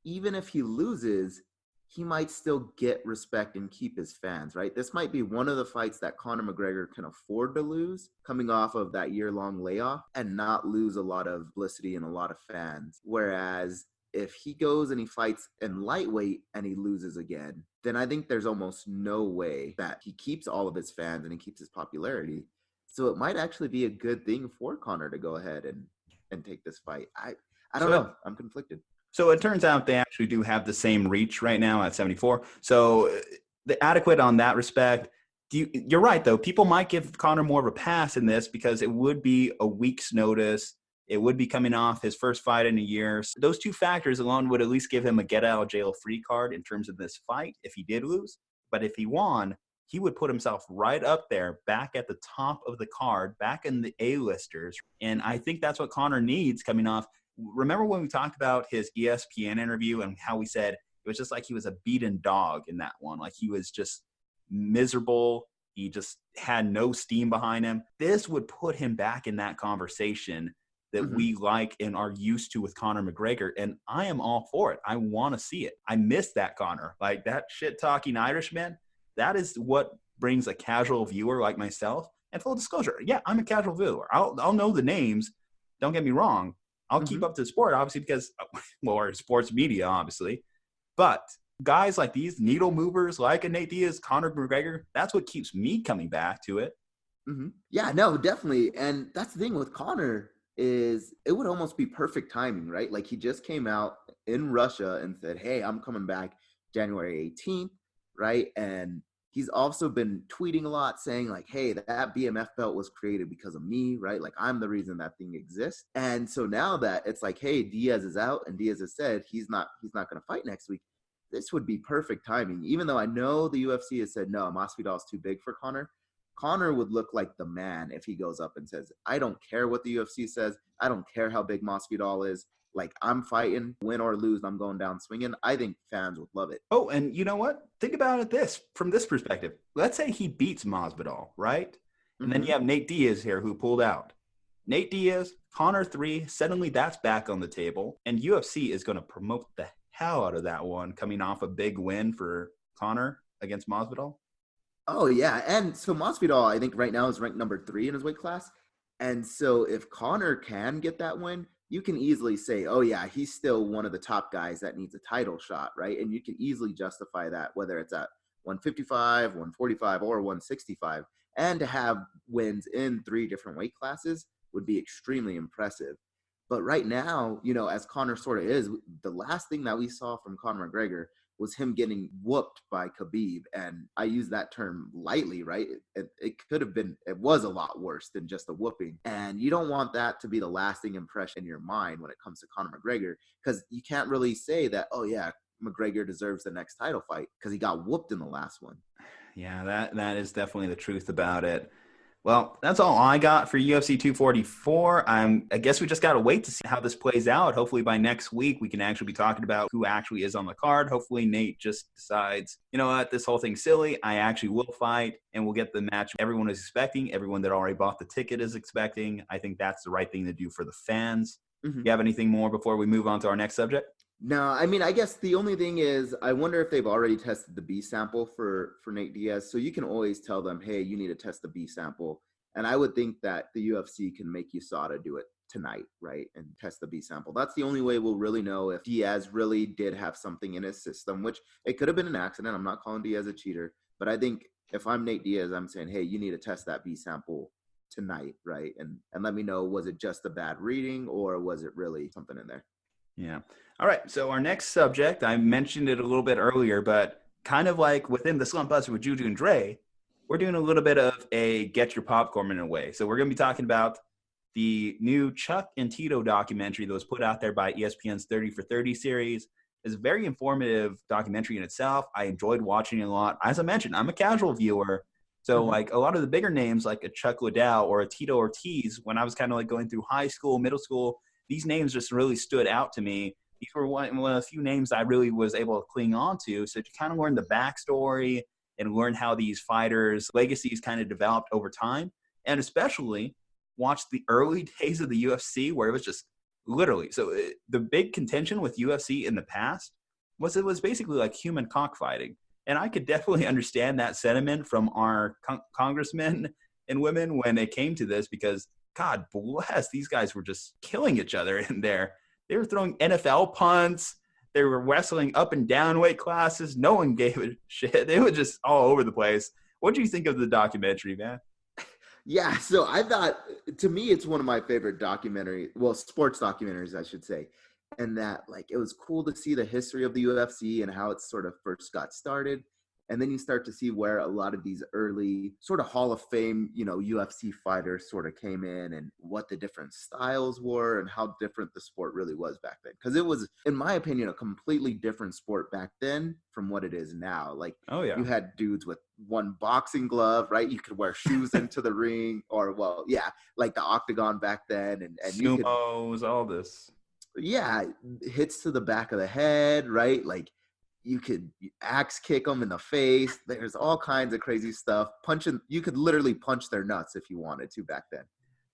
even if he loses, he might still get respect and keep his fans, right? This might be one of the fights that Conor McGregor can afford to lose, coming off of that year-long layoff, and not lose a lot of publicity and a lot of fans. Whereas if he goes and he fights in lightweight and he loses again, then I think there's almost no way that he keeps all of his fans and he keeps his popularity. So it might actually be a good thing for Conor to go ahead and take this fight. I don't know. I'm conflicted. So it turns out they actually do have the same reach right now at 74. So the adequate on that respect. You're right, though. People might give Conor more of a pass in this because it would be a week's notice. It would be coming off his first fight in a year. So those two factors alone would at least give him a get-out-of-jail-free card in terms of this fight if he did lose. But if he won, he would put himself right up there, back at the top of the card, back in the A-listers. And I think that's what Conor needs coming off. Remember when we talked about his ESPN interview and how we said it was just like he was a beaten dog in that one? Like he was just miserable. He just had no steam behind him. This would put him back in that conversation that we like and are used to with Conor McGregor. And I am all for it. I want to see it. I miss that Conor. Like that shit-talking Irishman. That is what brings a casual viewer like myself. And full disclosure, yeah, I'm a casual viewer. I'll know the names. Don't get me wrong. I'll keep up to the sport, obviously, because, well, we're sports media, obviously. But guys like these needle movers, like a Nate Diaz, Conor McGregor, that's what keeps me coming back to it. Yeah, no, definitely. And that's the thing with Conor is it would almost be perfect timing, right? Like he just came out in Russia and said, hey, I'm coming back January 18th, right? And he's also been tweeting a lot saying like, hey, that BMF belt was created because of me, right? Like I'm the reason that thing exists. And so now that it's like, hey, Diaz is out and Diaz has said he's not going to fight next week. This would be perfect timing. Even though I know the UFC has said, no, Masvidal is too big for Conor. Conor would look like the man if he goes up and says, I don't care what the UFC says. I don't care how big Masvidal is. Like, I'm fighting, win or lose, I'm going down swinging. I think fans would love it. Oh, and you know what? Think about it from this perspective. Let's say he beats Masvidal, right? And then you have Nate Diaz here who pulled out. Nate Diaz, Conor 3, suddenly that's back on the table. And UFC is going to promote the hell out of that one coming off a big win for Conor against Masvidal. Oh, yeah. And so Masvidal, I think right now is ranked number 3 in his weight class. And so if Conor can get that win, you can easily say, oh, yeah, he's still one of the top guys that needs a title shot, right? And you can easily justify that, whether it's at 155, 145, or 165. And to have wins in 3 different weight classes would be extremely impressive. But right now, as Conor sort of is, the last thing that we saw from Conor McGregor was him getting whooped by Khabib. And I use that term lightly, right? It could have been, it was a lot worse than just a whooping. And you don't want that to be the lasting impression in your mind when it comes to Conor McGregor, because you can't really say that, oh yeah, McGregor deserves the next title fight because he got whooped in the last one. Yeah, that is definitely the truth about it. Well, that's all I got for UFC 244. I guess we just got to wait to see how this plays out. Hopefully by next week, we can actually be talking about who actually is on the card. Hopefully Nate just decides, you know what, this whole thing's silly. I actually will fight, and we'll get the match everyone is expecting. Everyone that already bought the ticket is expecting. I think that's the right thing to do for the fans. Mm-hmm. You have anything more before we move on to our next subject? No, I mean, I guess the only thing is I wonder if they've already tested the B sample for Nate Diaz. So you can always tell them, hey, you need to test the B sample. And I would think that the UFC can make USADA do it tonight, right, and test the B sample. That's the only way we'll really know if Diaz really did have something in his system, which it could have been an accident. I'm not calling Diaz a cheater. But I think if I'm Nate Diaz, I'm saying, hey, you need to test that B sample tonight, right? And let me know, was it just a bad reading or was it really something in there? Yeah. All right. So our next subject, I mentioned it a little bit earlier, but kind of like within the Slumpbuster with Juju and Dre, we're doing a little bit of a get your popcorn in a way. So we're going to be talking about the new Chuck and Tito documentary that was put out there by ESPN's 30 for 30 series. It's a very informative documentary in itself. I enjoyed watching it a lot. As I mentioned, I'm a casual viewer. So like a lot of the bigger names like a Chuck Liddell or a Tito Ortiz, when I was kind of like going through high school, middle school, these names just really stood out to me. These were one of the few names I really was able to cling on to. So to kind of learn the backstory and learn how these fighters' legacies kind of developed over time, and especially watch the early days of the UFC where it was just literally. So the big contention with UFC in the past was it was basically like human cockfighting. And I could definitely understand that sentiment from our congressmen and women when it came to this, because God bless, these guys were just killing each other in there. They were throwing NFL punts. They were wrestling up and down weight classes. No one gave a shit. They were just all over the place. What do you think of the documentary, man? Yeah, so I thought, to me, it's one of my favorite sports documentaries, I should say. And that, like, it was cool to see the history of the UFC and how it sort of first got started. And then you start to see where a lot of these early sort of Hall of Fame, UFC fighters sort of came in and what the different styles were and how different the sport really was back then. Because it was, in my opinion, a completely different sport back then from what it is now. Like, oh yeah, you had dudes with one boxing glove, right? You could wear shoes into the ring, or like the octagon back then, and you could, all this. Yeah, hits to the back of the head, right? Like, you could axe kick them in the face. There's all kinds of crazy stuff. You could literally punch their nuts if you wanted to back then.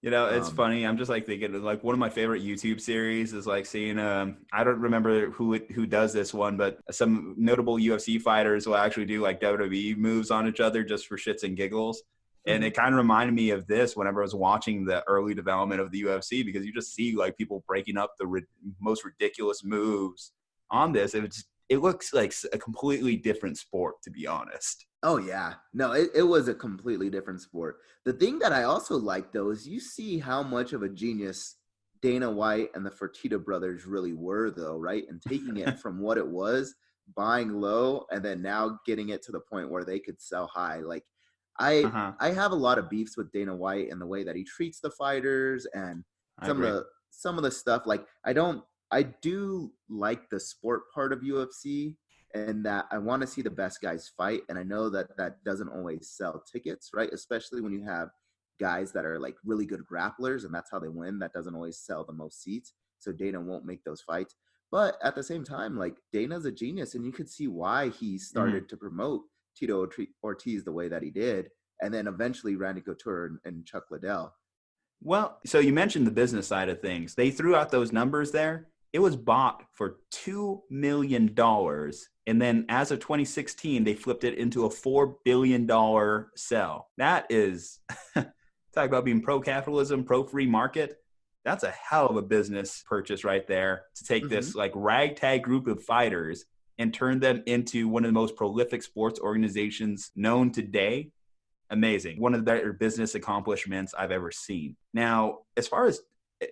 It's funny. I'm just like thinking, like, one of my favorite YouTube series is like seeing, I don't remember who does this one, but some notable UFC fighters will actually do like WWE moves on each other just for shits and giggles. And it kind of reminded me of this whenever I was watching the early development of the UFC, because you just see like people breaking up the most ridiculous moves on this. It looks like a completely different sport, to be honest. Oh, yeah. No, it was a completely different sport. The thing that I also like, though, is you see how much of a genius Dana White and the Fertitta brothers really were, though, right? And taking it from what it was, buying low, and then now getting it to the point where they could sell high. Like, I have a lot of beefs with Dana White and the way that he treats the fighters and some of the stuff. Like, I do like the sport part of UFC, and that I want to see the best guys fight. And I know that doesn't always sell tickets, right? Especially when you have guys that are like really good grapplers and that's how they win. That doesn't always sell the most seats. So Dana won't make those fights. But at the same time, like, Dana's a genius, and you could see why he started to promote Tito Ortiz the way that he did. And then eventually Randy Couture and Chuck Liddell. Well, so you mentioned the business side of things. They threw out those numbers there. It was bought for $2 million. And then as of 2016, they flipped it into a $4 billion sell. That is Talk about being pro-capitalism, pro-free market. That's a hell of a business purchase right there to take this like ragtag group of fighters and turn them into one of the most prolific sports organizations known today. Amazing. One of the better business accomplishments I've ever seen. Now, as far as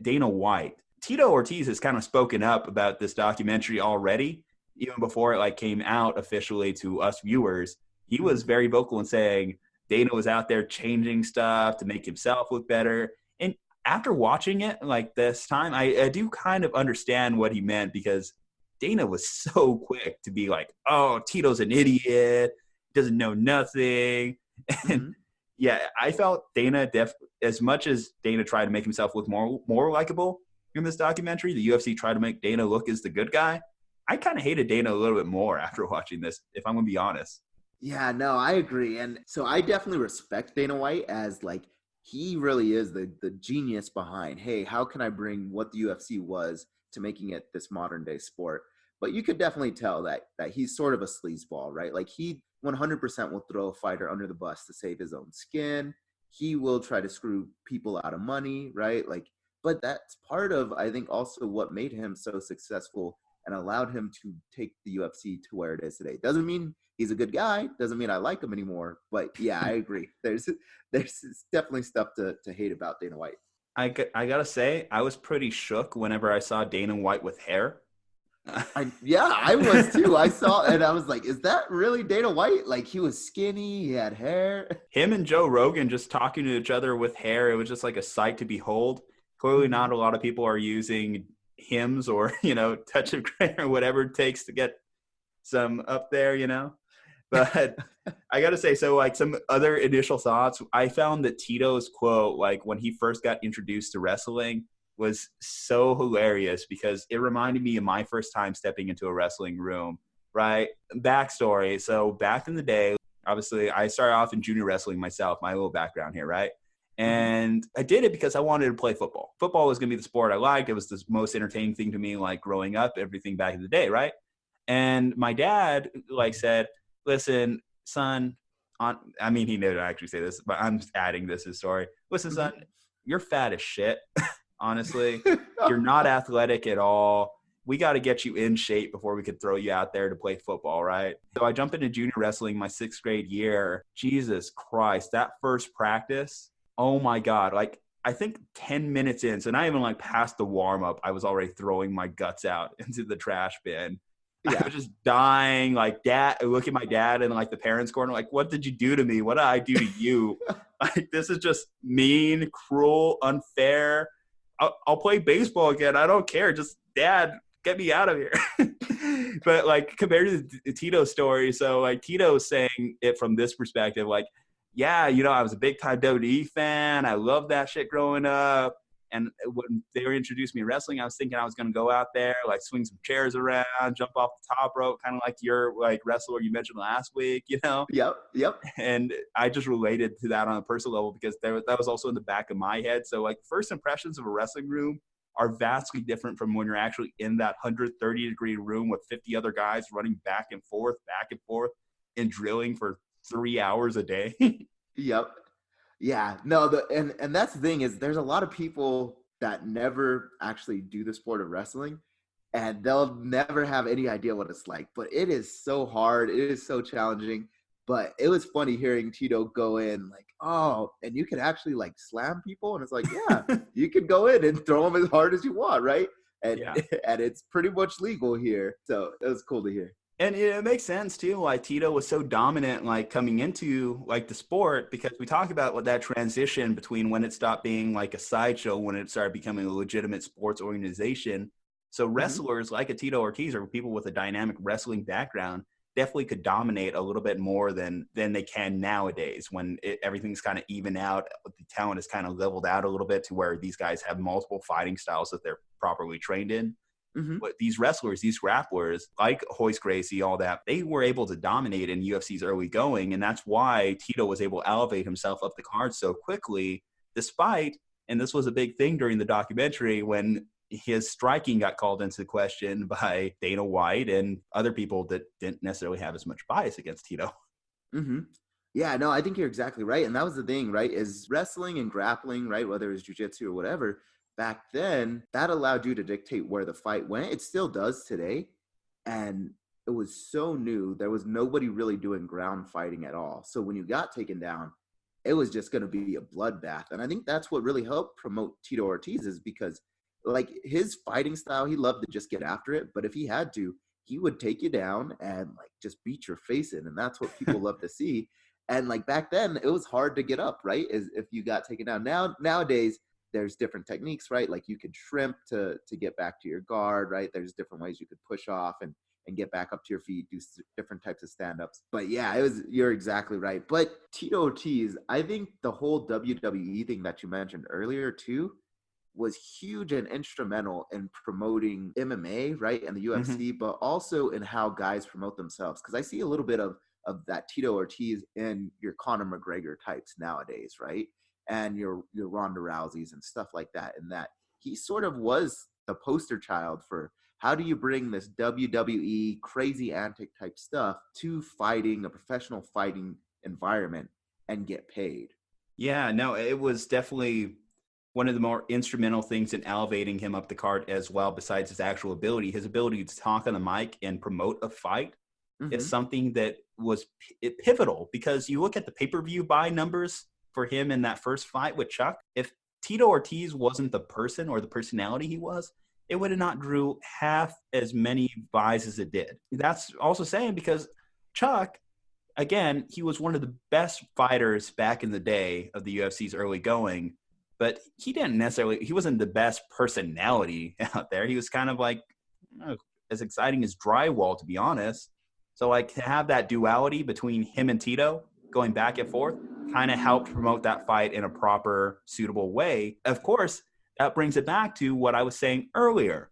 Dana White, Tito Ortiz has kind of spoken up about this documentary already, even before it like came out officially to us viewers. He was very vocal in saying Dana was out there changing stuff to make himself look better. And after watching it like this time, I do kind of understand what he meant, because Dana was so quick to be like, oh, Tito's an idiot, doesn't know nothing. And yeah, I felt Dana, as much as Dana tried to make himself look more likable in this documentary, the UFC tried to make Dana look as the good guy. I kind of hated Dana a little bit more after watching this, if I'm going to be honest. Yeah, no, I agree. And so I definitely respect Dana White as like, he really is the genius behind, hey, how can I bring what the UFC was to making it this modern day sport? But you could definitely tell that he's sort of a sleazeball, right? Like he 100% will throw a fighter under the bus to save his own skin. He will try to screw people out of money, right? Like, but that's part of, I think, also what made him so successful and allowed him to take the UFC to where it is today. Doesn't mean he's a good guy. Doesn't mean I like him anymore. But yeah, I agree. There's definitely stuff to hate about Dana White. I gotta say, I was pretty shook whenever I saw Dana White with hair. I was too. I saw and I was like, is that really Dana White? Like, he was skinny, he had hair. Him and Joe Rogan just talking to each other with hair, it was just like a sight to behold. Clearly not a lot of people are using hymns or, touch of gray or whatever it takes to get some up there, But I got to say, so like some other initial thoughts, I found that Tito's quote, like when he first got introduced to wrestling, was so hilarious because it reminded me of my first time stepping into a wrestling room, right? Backstory. So back in the day, obviously I started off in junior wrestling myself, my little background here, right? And I did it because I wanted to play football. Football was going to be the sport I liked. It was the most entertaining thing to me, like growing up, everything back in the day, right? And my dad like said, listen, son, he didn't actually say this, but I'm just adding this to the story. Listen, son, you're fat as shit. Honestly, you're not athletic at all. We got to get you in shape before we could throw you out there to play football, right? So I jumped into junior wrestling my 6th grade year. Jesus Christ, that first practice, oh my God. Like, I think 10 minutes in, so not even like past the warm-up, I was already throwing my guts out into the trash bin. Yeah. I was just dying. Like, look at my dad in like the parents' corner, like, what did you do to me? What did I do to you? Like, this is just mean, cruel, unfair. I'll play baseball again. I don't care. Just, Dad, get me out of here. But like compared to the Tito story, so like Tito's saying it from this perspective, like, yeah, I was a big time WWE fan. I loved that shit growing up. And when they were introduced me to wrestling, I was thinking I was going to go out there, like swing some chairs around, jump off the top rope, kind of like your like wrestler you mentioned last week, Yep. And I just related to that on a personal level because that was also in the back of my head. So like first impressions of a wrestling room are vastly different from when you're actually in that 130-degree room with 50 other guys running back and forth, and drilling for 3 hours a day. Yep. Yeah, no, and that's the thing is there's a lot of people that never actually do the sport of wrestling and they'll never have any idea what it's like, but it is so hard. It is so challenging, but it was funny hearing Tito go in like, oh, and you can actually like slam people. And it's like, yeah, you can go in and throw them as hard as you want. Right. And, and it's pretty much legal here. So it was cool to hear. And it makes sense, too, why Tito was so dominant, like, coming into, like, the sport, because we talk about what that transition between when it stopped being, like, a sideshow, when it started becoming a legitimate sports organization. So wrestlers like a Tito Ortiz or people with a dynamic wrestling background definitely could dominate a little bit more than they can nowadays when everything's kind of even out. The talent is kind of leveled out a little bit to where these guys have multiple fighting styles that they're properly trained in. But these wrestlers, these grapplers, like Royce Gracie, all that, they were able to dominate in UFC's early going. And that's why Tito was able to elevate himself up the card so quickly, despite, and this was a big thing during the documentary, when his striking got called into question by Dana White and other people that didn't necessarily have as much bias against Tito. Yeah, no, I think you're exactly right. And that was the thing, right? Is wrestling and grappling, right? Whether it's jujitsu or whatever, back then that allowed you to dictate where the fight went. It still does today. And it was so new. There was nobody really doing ground fighting at all. So when you got taken down, it was just going to be a bloodbath. And I think that's what really helped promote Tito Ortiz is because like his fighting style, he loved to just get after it. But if he had to, he would take you down and like just beat your face in. And that's what people love to see. And like back then, it was hard to get up, right? Is if you got taken down. Nowadays, there's different techniques, right? Like you could shrimp to get back to your guard, right? There's different ways you could push off and get back up to your feet, do different types of stand-ups. But yeah, you're exactly right. But Tito Ortiz, I think the whole WWE thing that you mentioned earlier too was huge and instrumental in promoting MMA, right? And the UFC, but also in how guys promote themselves. Because I see a little bit of that Tito Ortiz in your Conor McGregor types nowadays, right? And your Ronda Rouseys and stuff like that. And that he sort of was the poster child for how do you bring this WWE crazy antic type stuff to fighting, a professional fighting environment, and get paid. Yeah, no, it was definitely one of the more instrumental things in elevating him up the card as well, besides his actual ability. His ability to talk on the mic and promote a fight is something that was pivotal, because you look at the pay-per-view buy numbers for him in that first fight with Chuck. If Tito Ortiz wasn't the person or the personality he was, it would have not drew half as many buys as it did. That's also saying because Chuck, again, he was one of the best fighters back in the day of the UFC's early going, but he wasn't the best personality out there. He was kind of like as exciting as drywall, to be honest. So like to have that duality between him and Tito going back and forth kind of helped promote that fight in a proper, suitable way. Of course, that brings it back to what I was saying earlier.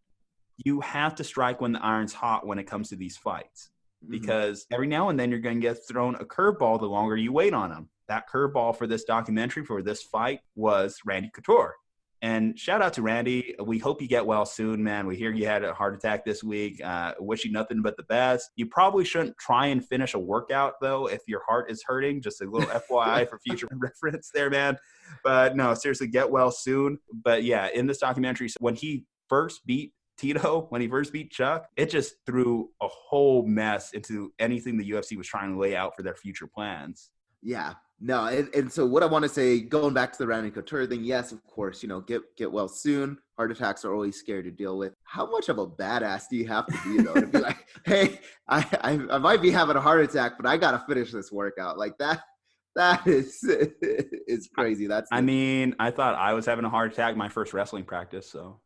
You have to strike when the iron's hot when it comes to these fights, because every now and then you're going to get thrown a curveball the longer you wait on them. That curveball for this documentary, for this fight, was Randy Couture. And shout out to Randy. We hope you get well soon, man. We hear you had a heart attack this week. Wish you nothing but the best. You probably shouldn't try and finish a workout, though, if your heart is hurting. Just a little FYI for future reference there, man. But no, seriously, get well soon. But yeah, in this documentary, when he first beat Tito, when he first beat Chuck, it just threw a whole mess into anything the UFC was trying to lay out for their future plans. Yeah. No, and so what I want to say, going back to the Randy Couture thing, yes, of course, get well soon. Heart attacks are always scary to deal with. How much of a badass do you have to be, though, to be like, hey, I might be having a heart attack, but I got to finish this workout. Like that is crazy. I mean, I thought I was having a heart attack my first wrestling practice, so.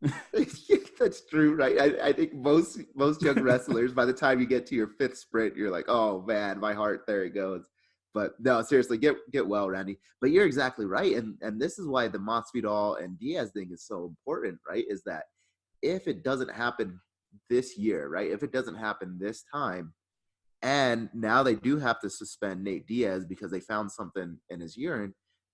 That's true, right? I think most young wrestlers, by the time you get to your fifth sprint, you're like, oh, man, my heart, there it goes. But no, seriously, get well, Randy. But you're exactly right. And this is why the Masvidal and Diaz thing is so important, right? Is that if it doesn't happen this year, right? If it doesn't happen this time, and now they do have to suspend Nate Diaz because they found something in his urine,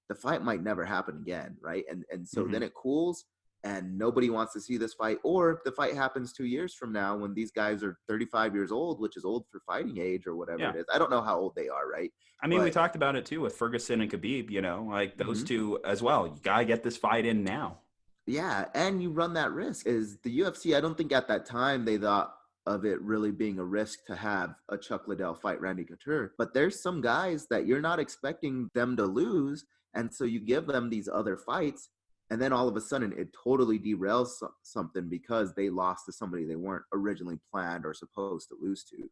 the fight might never happen again, right? And so then it cools and nobody wants to see this fight. Or the fight happens 2 years from now when these guys are 35 years old, which is old for fighting age or whatever it is. I don't know how old they are, right? I mean, we talked about it too with Ferguson and Khabib, like those two as well. You got to get this fight in now. Yeah, and you run that risk. Is the UFC, I don't think at that time they thought of it really being a risk to have a Chuck Liddell fight Randy Couture. But there's some guys that you're not expecting them to lose, and so you give them these other fights, and then all of a sudden it totally derails something because they lost to somebody they weren't originally planned or supposed to lose to.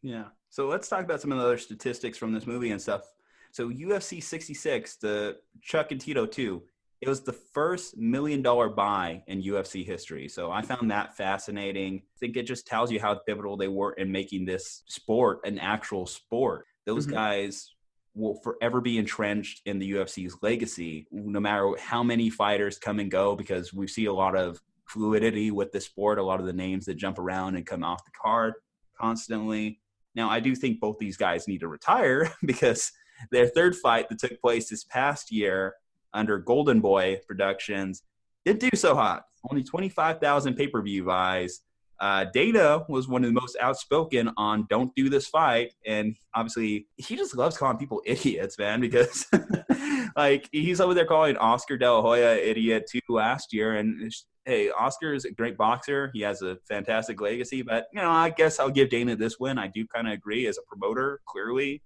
Yeah. So let's talk about some of the other statistics from this movie and stuff. So UFC 66, the Chuck and Tito 2, it was the first $1 million buy in UFC history. So I found that fascinating. I think it just tells you how pivotal they were in making this sport an actual sport. Those guys will forever be entrenched in the UFC's legacy, no matter how many fighters come and go, because we see a lot of fluidity with the sport, a lot of the names that jump around and come off the card constantly. Now, I do think both these guys need to retire because their third fight that took place this past year under Golden Boy Productions didn't do so hot. Only 25,000 pay-per-view buys. Dana was one of the most outspoken on don't do this fight. And obviously he just loves calling people idiots, man, because like he's over there calling Oscar De La Hoya idiot too last year. And hey, Oscar is a great boxer. He has a fantastic legacy, but I guess I'll give Dana this win. I do kind of agree as a promoter, clearly.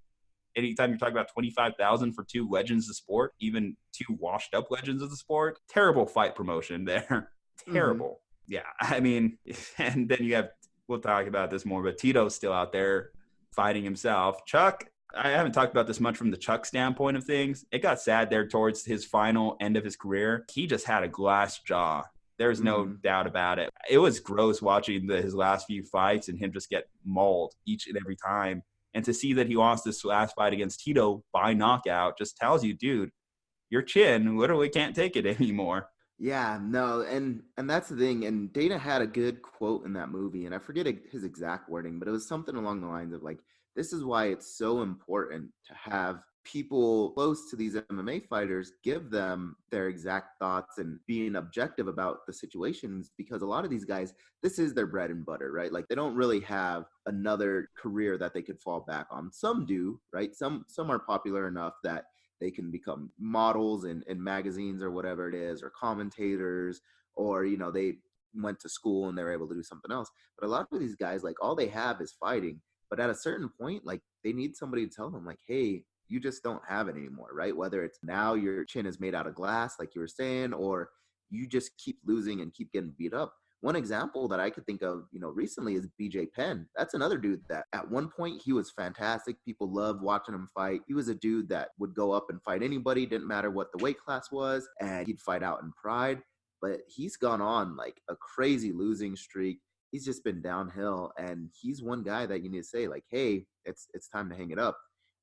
Anytime you're talking about 25,000 for two legends of the sport, even two washed up legends of the sport, terrible fight promotion there. Terrible. Yeah, I mean, and then you have, we'll talk about this more, but Tito's still out there fighting himself. Chuck, I haven't talked about this much from the Chuck standpoint of things. It got sad there towards his final end of his career. He just had a glass jaw. There's no doubt about it. It was gross watching his last few fights and him just get mauled each and every time. And to see that he lost this last fight against Tito by knockout just tells you, dude, your chin literally can't take it anymore. Yeah, no, and that's the thing. And Dana had a good quote in that movie, and I forget his exact wording, but it was something along the lines of like, this is why it's so important to have people close to these MMA fighters give them their exact thoughts and being objective about the situations, because a lot of these guys, this is their bread and butter, right? Like they don't really have another career that they could fall back on. Some do, right? Some are popular enough that they can become models in magazines or whatever it is, or commentators, or, they went to school and they were able to do something else. But a lot of these guys, like all they have is fighting. But at a certain point, like they need somebody to tell them like, hey, you just don't have it anymore, right? Whether it's now your chin is made out of glass, like you were saying, or you just keep losing and keep getting beat up. One example that I could think of, recently is BJ Penn. That's another dude that at one point he was fantastic. People loved watching him fight. He was a dude that would go up and fight anybody, didn't matter what the weight class was, and he'd fight out in pride. But he's gone on like a crazy losing streak. He's just been downhill, and he's one guy that you need to say like, hey, it's time to hang it up.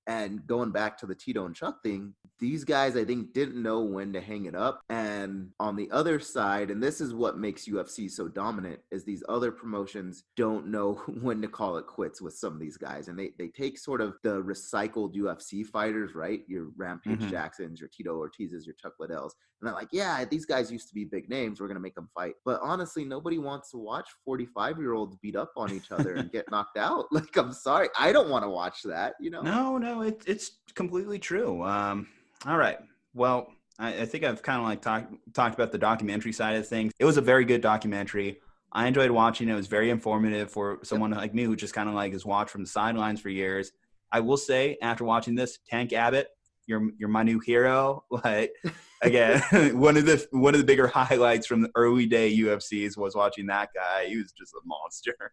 And going back to the Tito and Chuck thing, these guys, I think, didn't know when to hang it up. And on the other side, and this is what makes UFC so dominant, is these other promotions don't know when to call it quits with some of these guys. And they take sort of the recycled UFC fighters, right? Your Rampage Jacksons, your Tito Ortizes, your Chuck Liddells. And they're like, yeah, these guys used to be big names. We're going to make them fight. But honestly, nobody wants to watch 45-year-olds beat up on each other and get knocked out. Like, I'm sorry. I don't want to watch that, No, it's completely true. All right. Well, I think I've kind of like talked about the documentary side of things. It was a very good documentary. I enjoyed watching it. It was very informative for someone like me who just kind of like has watched from the sidelines for years. I will say, after watching this, Tank Abbott, you're my new hero. Like, again, one of the bigger highlights from the early day UFCs was watching that guy. He was just a monster.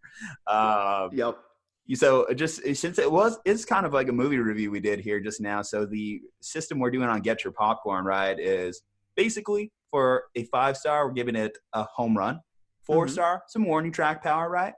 Yep. So just since it's kind of like a movie review we did here just now. So the system we're doing on Get Your Popcorn, right, is basically for a 5-star, we're giving it a home run. 4-star, some warning track power, right?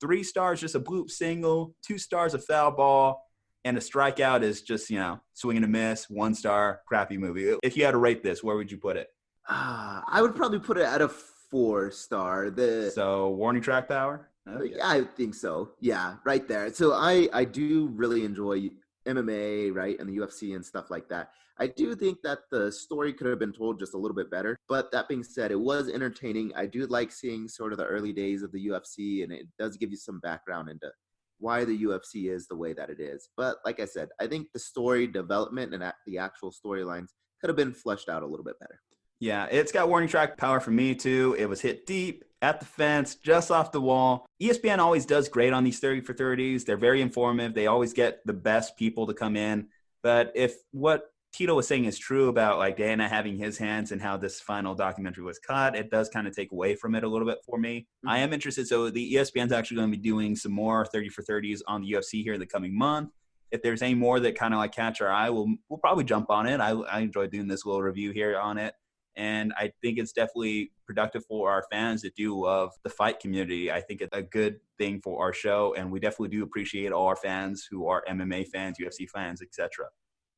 3 stars, just a bloop single. 2 stars, a foul ball. And a strikeout is just, swing and a miss. 1-star, crappy movie. If you had to rate this, where would you put it? I would probably put it at a 4-star. So warning track power? Okay. Yeah, I think so. Yeah, right there. So I do really enjoy MMA, right, and the UFC and stuff like that. I do think that the story could have been told just a little bit better. But that being said, it was entertaining. I do like seeing sort of the early days of the UFC, and it does give you some background into why the UFC is the way that it is. But like I said, I think the story development and the actual storylines could have been fleshed out a little bit better. Yeah, it's got warning track power for me too. It was hit deep at the fence, just off the wall. ESPN always does great on these 30 for 30s. They're very informative. They always get the best people to come in. But if what Tito was saying is true about like Dana having his hands and how this final documentary was cut, it does kind of take away from it a little bit for me. I am interested. So the ESPN's actually going to be doing some more 30 for 30s on the UFC here in the coming month. If there's any more that kind of like catch our eye, we'll probably jump on it. I enjoy doing this little review here on it. And I think it's definitely productive for our fans that do love the fight community. I think it's a good thing for our show. And we definitely do appreciate all our fans who are MMA fans, UFC fans, etc.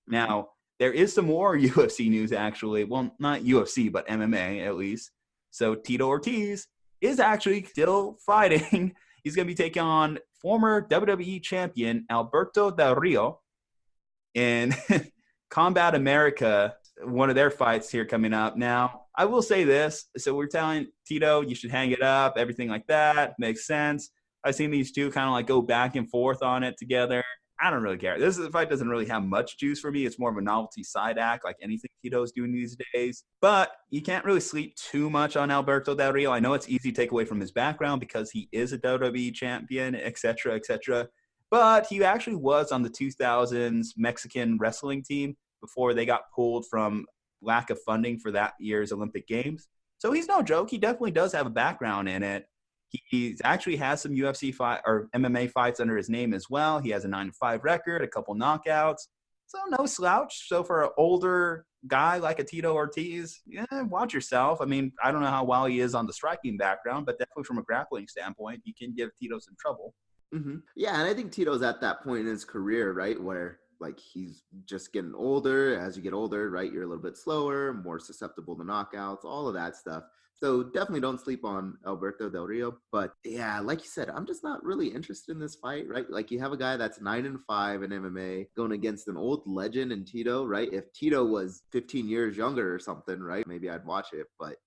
Now, there is some more UFC news, actually. Well, not UFC, but MMA, at least. So Tito Ortiz is actually still fighting. He's going to be taking on former WWE champion Alberto Del Rio in Combat America, one of their fights here coming up. Now, I will say this. So we're telling Tito, you should hang it up, everything like that. Makes sense. I've seen these two kind of like go back and forth on it together. I don't really care. This fight doesn't really have much juice for me. It's more of a novelty side act, like anything Tito's doing these days. But you can't really sleep too much on Alberto Del Rio. I know it's easy to take away from his background because he is a WWE champion, et cetera, et cetera. But he actually was on the 2000s Mexican wrestling team before they got pulled from lack of funding for that year's Olympic Games. So he's no joke. He definitely does have a background in it. He actually has some UFC fight or MMA fights under his name as well. He has a 9-5 record, a couple knockouts. So no slouch. So for an older guy like a Tito Ortiz, yeah, watch yourself. I mean, I don't know how well he is on the striking background, but definitely from a grappling standpoint, he can give Tito some trouble. Mm-hmm. Yeah, and I think Tito's at that point in his career, right, where like he's just getting older. As you get older, right, you're a little bit slower, more susceptible to knockouts, all of that stuff. So definitely don't sleep on Alberto Del Rio. But yeah, like you said, I'm just not really interested in this fight, right? Like you have a guy that's 9-5 in MMA going against an old legend in Tito, right? If Tito was 15 years younger or something, right, maybe I'd watch it. But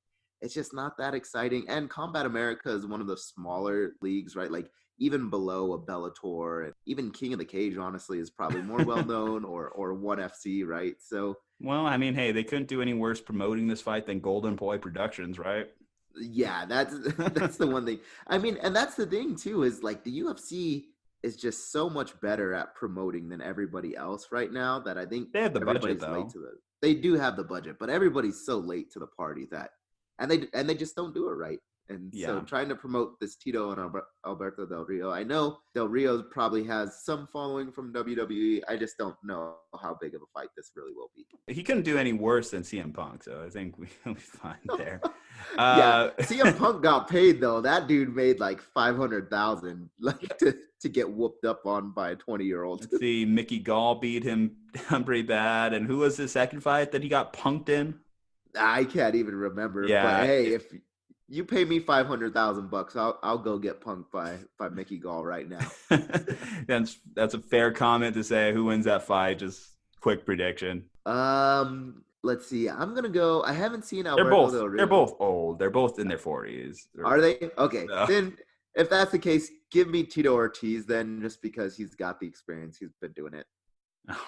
it's just not that exciting. And Combat America is one of the smaller leagues, right? Like even below a Bellator, and even King of the Cage, honestly, is probably more well-known, or ONE FC, right? So, well, I mean, hey, they couldn't do any worse promoting this fight than Golden Boy Productions, right? yeah, that's the one thing. I mean, and that's the thing, too, is like the UFC is just so much better at promoting than everybody else right now that I think they have the budget, though. They do have the budget, but everybody's so late to the party that, and they just don't do it right. And so trying to promote this Tito and Alberto Del Rio, I know Del Rio probably has some following from WWE. I just don't know how big of a fight this really will be. He couldn't do any worse than CM Punk, so I think we'll be fine there. Yeah, CM Punk got paid, though. That dude made like $500,000 like to get whooped up on by a 20-year-old. Let's see, Mickey Gall beat him down pretty bad. And who was the second fight that he got punked in? I can't even remember. Yeah, but hey, if you pay me $500,000, I'll go get punked by Mickey Gall right now. That's a fair comment to say. Who wins that fight? Just quick prediction. Let's see. I'm gonna go. I haven't seen Alberto Del Rio. They're both old. They're both in their 40s. Are they? Okay. No. Then if that's the case, give me Tito Ortiz then, just because he's got the experience. He's been doing it.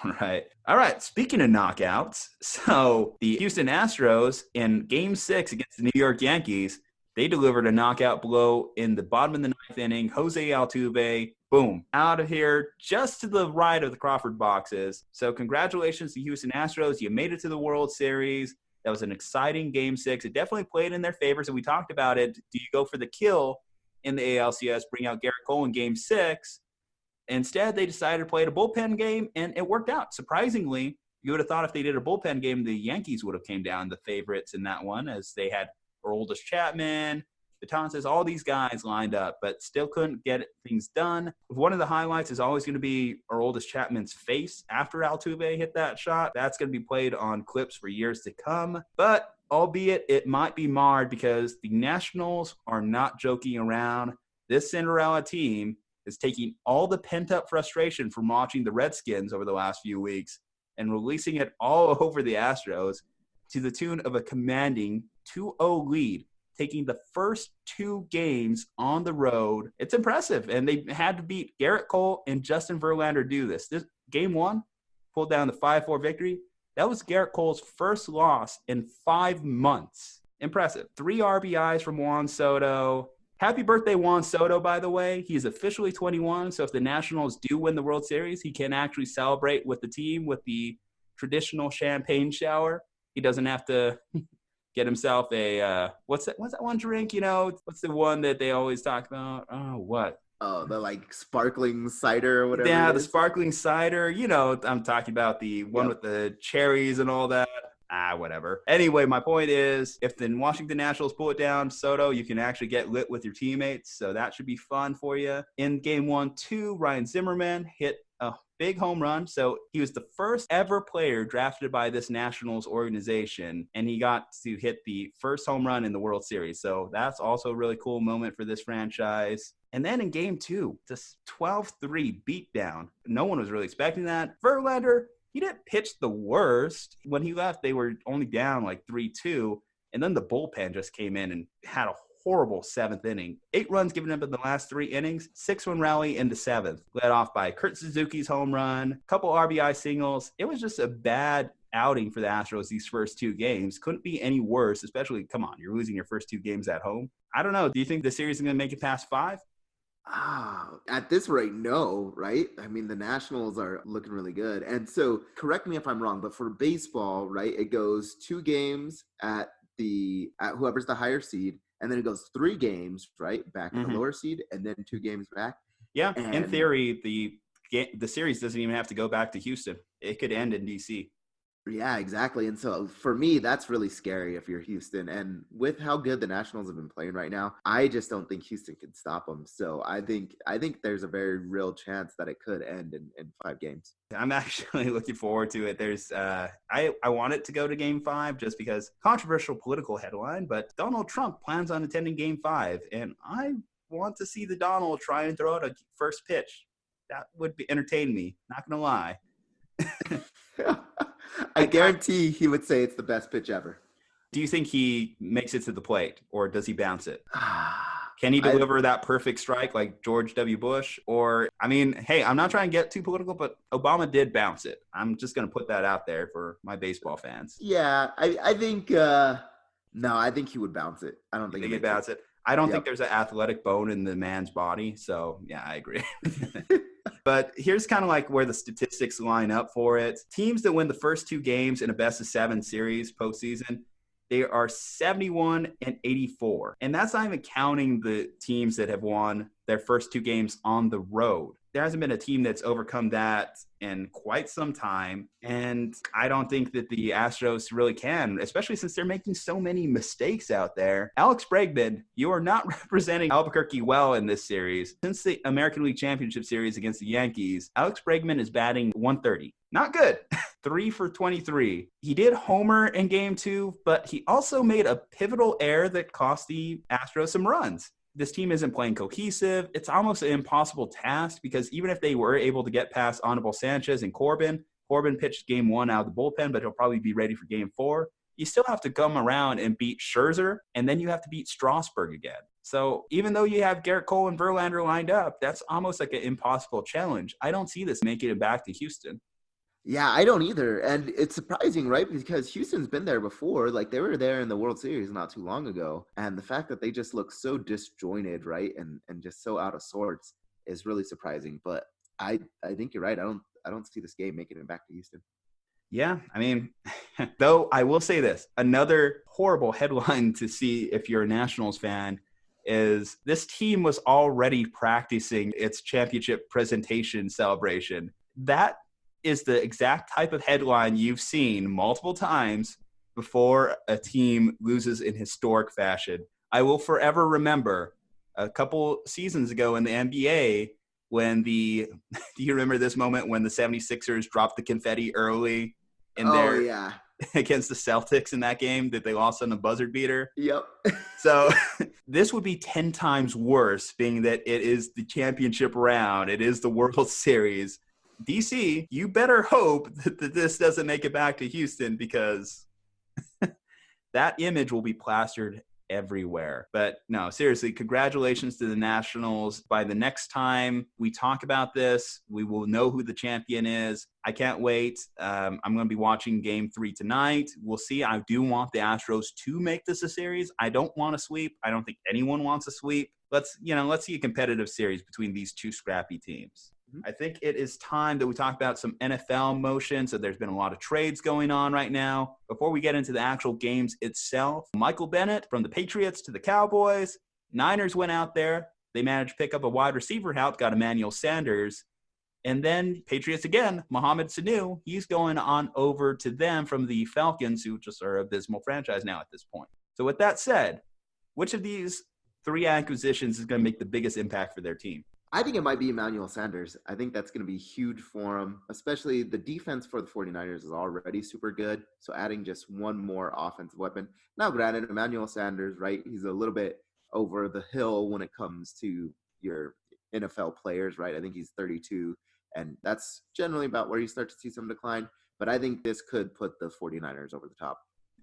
All right. Speaking of knockouts, so the Houston Astros in Game 6 against the New York Yankees, they delivered a knockout blow in the bottom of the ninth inning. Jose Altuve, boom, out of here just to the right of the Crawford boxes. So congratulations to Houston Astros. You made it to the World Series. That was an exciting Game 6. It definitely played in their favor. So we talked about it. Do you go for the kill in the ALCS, bring out Garrett Cole in Game 6? Instead, they decided to play a bullpen game, and it worked out. Surprisingly, you would have thought if they did a bullpen game, the Yankees would have came down the favorites in that one, as they had Aroldis Chapman, Betances, all these guys lined up, but still couldn't get things done. One of the highlights is always going to be Aroldis Chapman's face after Altuve hit that shot. That's going to be played on clips for years to come. But albeit it might be marred because the Nationals are not joking around. This Cinderella team is taking all the pent-up frustration from watching the Redskins over the last few weeks and releasing it all over the Astros to the tune of a commanding 2-0 lead, taking the first two games on the road. It's impressive, and they had to beat Garrett Cole and Justin Verlander to do this. This Game 1 pulled down the 5-4 victory. That was Garrett Cole's first loss in 5 months. Impressive. 3 RBIs from Juan Soto. Happy birthday, Juan Soto, by the way. He's officially 21, so if the Nationals do win the World Series, he can actually celebrate with the team with the traditional champagne shower. He doesn't have to get himself a what's that one drink, what's the one that they always talk about? Oh, what? Oh, the like sparkling cider or whatever. Yeah, the sparkling cider. I'm talking about the one with the cherries and all that. Whatever. Anyway, my point is, if the Washington Nationals pull it down, Soto, you can actually get lit with your teammates, so that should be fun for you. In Game 1-2, Ryan Zimmerman hit a big home run. So he was the first ever player drafted by this Nationals organization, and he got to hit the first home run in the World Series. So that's also a really cool moment for this franchise. And then in Game 2, this 12-3 beatdown. No one was really expecting that. Verlander, he didn't pitch the worst. When he left, they were only down like 3-2. And then the bullpen just came in and had a horrible 7th inning. 8 runs given up in the last 3 innings, 6-run rally in the 7th, led off by Kurt Suzuki's home run, couple RBI singles. It was just a bad outing for the Astros these first 2 games. Couldn't be any worse, especially, come on, you're losing your first 2 games at home. I don't know. Do you think the series is going to make it past 5? At this rate, no, right? I mean, the Nationals are looking really good. And so, correct me if I'm wrong, but for baseball, right, it goes 2 games at whoever's the higher seed, and then it goes 3 games, right, back at the lower seed, and then 2 games back. Yeah, in theory, the series doesn't even have to go back to Houston. It could end in DC. Yeah, exactly. And so for me, that's really scary if you're Houston. And with how good the Nationals have been playing right now, I just don't think Houston can stop them. So I think there's a very real chance that it could end in 5 games. I'm actually looking forward to it. There's I want it to go to Game 5 just because controversial political headline, but Donald Trump plans on attending Game 5, and I want to see the Donald try and throw out a first pitch. That would entertain me. Not gonna lie. I guarantee he would say it's the best pitch ever. Do you think he makes it to the plate, or does he bounce it? Can he deliver that perfect strike like George W. Bush? Or, I mean, hey, I'm not trying to get too political, but Obama did bounce it. I'm just going to put that out there for my baseball fans. Yeah, I think no, I think he would bounce it. I don't think he'd bounce it. I don't think there's an athletic bone in the man's body. So, yeah, I agree. But here's kind of like where the statistics line up for it. Teams that win the first 2 games in a best-of-7 series postseason, they are 71-84. And that's not even counting the teams that have won their first 2 games on the road. There hasn't been a team that's overcome that in quite some time. And I don't think that the Astros really can, especially since they're making so many mistakes out there. Alex Bregman, you are not representing Albuquerque well in this series. Since the American League Championship Series against the Yankees, Alex Bregman is batting 130. Not good. 3 for 23. He did homer in Game 2, but he also made a pivotal error that cost the Astros some runs. This team isn't playing cohesive. It's almost an impossible task because even if they were able to get past Anibal Sanchez and Corbin pitched Game 1 out of the bullpen, but he'll probably be ready for Game 4. You still have to come around and beat Scherzer, and then you have to beat Strasburg again. So even though you have Garrett Cole and Verlander lined up, that's almost like an impossible challenge. I don't see this making it back to Houston. Yeah, I don't either. And it's surprising, right? Because Houston's been there before. Like, they were there in the World Series not too long ago. And the fact that they just look so disjointed, right? And just so out of sorts is really surprising. But I think you're right. I don't see this game making it back to Houston. Yeah, I mean, though I will say this, another horrible headline to see if you're a Nationals fan is this team was already practicing its championship presentation celebration. That is the exact type of headline you've seen multiple times before a team loses in historic fashion. I will forever remember a couple seasons ago in the NBA when do you remember this moment when the 76ers dropped the confetti early against the Celtics in that game that they lost on a buzzer beater? Yep. So this would be 10 times worse, being that it is the championship round. It is the World Series. DC, you better hope that this doesn't make it back to Houston because that image will be plastered everywhere. But no, seriously, congratulations to the Nationals. By the next time we talk about this, we will know who the champion is. I can't wait. I'm going to be watching Game 3 tonight. We'll see. I do want the Astros to make this a series. I don't want a sweep. I don't think anyone wants a sweep. Let's see a competitive series between these 2 scrappy teams. I think it is time that we talk about some NFL motion. So there's been a lot of trades going on right now. Before we get into the actual games itself, Michael Bennett from the Patriots to the Cowboys. Niners went out there. They managed to pick up a wide receiver help, got Emmanuel Sanders. And then Patriots again, Mohamed Sanu, he's going on over to them from the Falcons, who just are an abysmal franchise now at this point. So with that said, which of these 3 acquisitions is going to make the biggest impact for their team? I think it might be Emmanuel Sanders. I think that's going to be huge for him, especially the defense for the 49ers is already super good. So adding just one more offensive weapon. Now, granted, Emmanuel Sanders, right, he's a little bit over the hill when it comes to your NFL players, right? I think he's 32, and that's generally about where you start to see some decline. But I think this could put the 49ers over the top.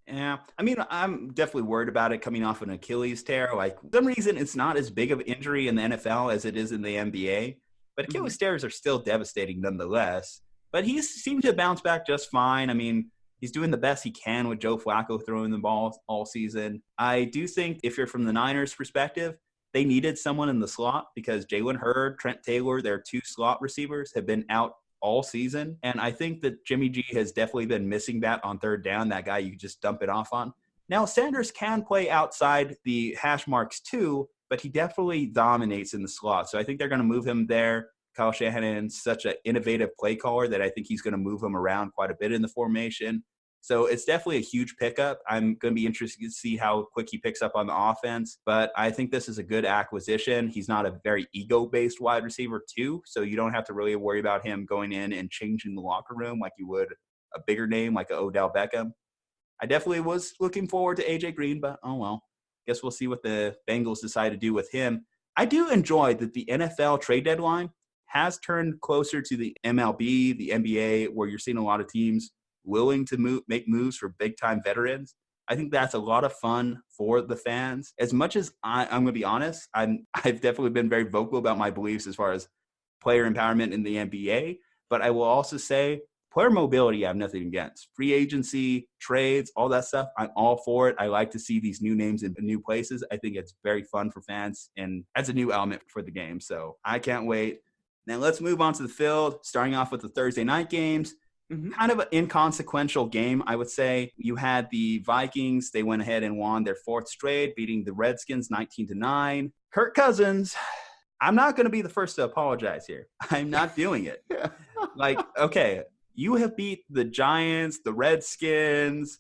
Yeah, I mean, I'm definitely worried about it coming off an Achilles tear. Like, for some reason, it's not as big of an injury in the NFL as it is in the NBA. But Achilles tears are still devastating nonetheless. But he seemed to bounce back just fine. I mean, he's doing the best he can with Joe Flacco throwing the ball all season. I do think if you're from the Niners' perspective, they needed someone in the slot because Jalen Hurd, Trent Taylor, their 2 slot receivers, have been out all season. And I think that Jimmy G has definitely been missing that on third down, that guy you just dump it off on. Now, Sanders can play outside the hash marks too, but he definitely dominates in the slot. So I think they're going to move him there. Kyle Shanahan's such an innovative play caller that I think he's going to move him around quite a bit in the formation. So it's definitely a huge pickup. I'm going to be interested to see how quick he picks up on the offense, but I think this is a good acquisition. He's not a very ego-based wide receiver too, so you don't have to really worry about him going in and changing the locker room like you would a bigger name like a Odell Beckham. I definitely was looking forward to AJ Green, but oh well. Guess we'll see what the Bengals decide to do with him. I do enjoy that the NFL trade deadline has turned closer to the MLB, the NBA, where you're seeing a lot of teams willing to make moves for big-time veterans. I think that's a lot of fun for the fans. As much as I'm going to be honest, I've definitely been very vocal about my beliefs as far as player empowerment in the NBA, but I will also say player mobility I have nothing against. Free agency, trades, all that stuff, I'm all for it. I like to see these new names in new places. I think it's very fun for fans and adds a new element for the game. So I can't wait. Now let's move on to the field, starting off with the Thursday night games. Kind of an inconsequential game, I would say. You had the Vikings. They went ahead and won their 4th straight, beating the Redskins 19-9. Kirk Cousins, I'm not going to be the first to apologize here. I'm not doing it. Like, okay, you have beat the Giants, the Redskins,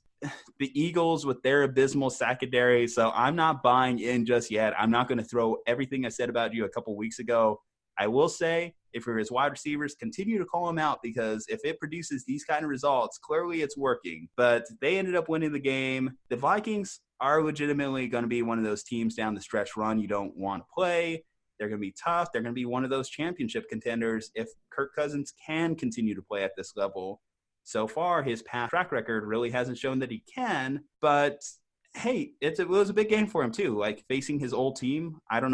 the Eagles with their abysmal secondary, so I'm not buying in just yet. I'm not going to throw everything I said about you a couple weeks ago. I will say, if you're his wide receivers, continue to call him out because if it produces these kind of results, clearly it's working. But they ended up winning the game. The Vikings are legitimately going to be one of those teams down the stretch run you don't want to play. They're going to be tough. They're going to be one of those championship contenders if Kirk Cousins can continue to play at this level. So far, his past track record really hasn't shown that he can, but hey, it was a big game for him too. Like facing his old team. I don't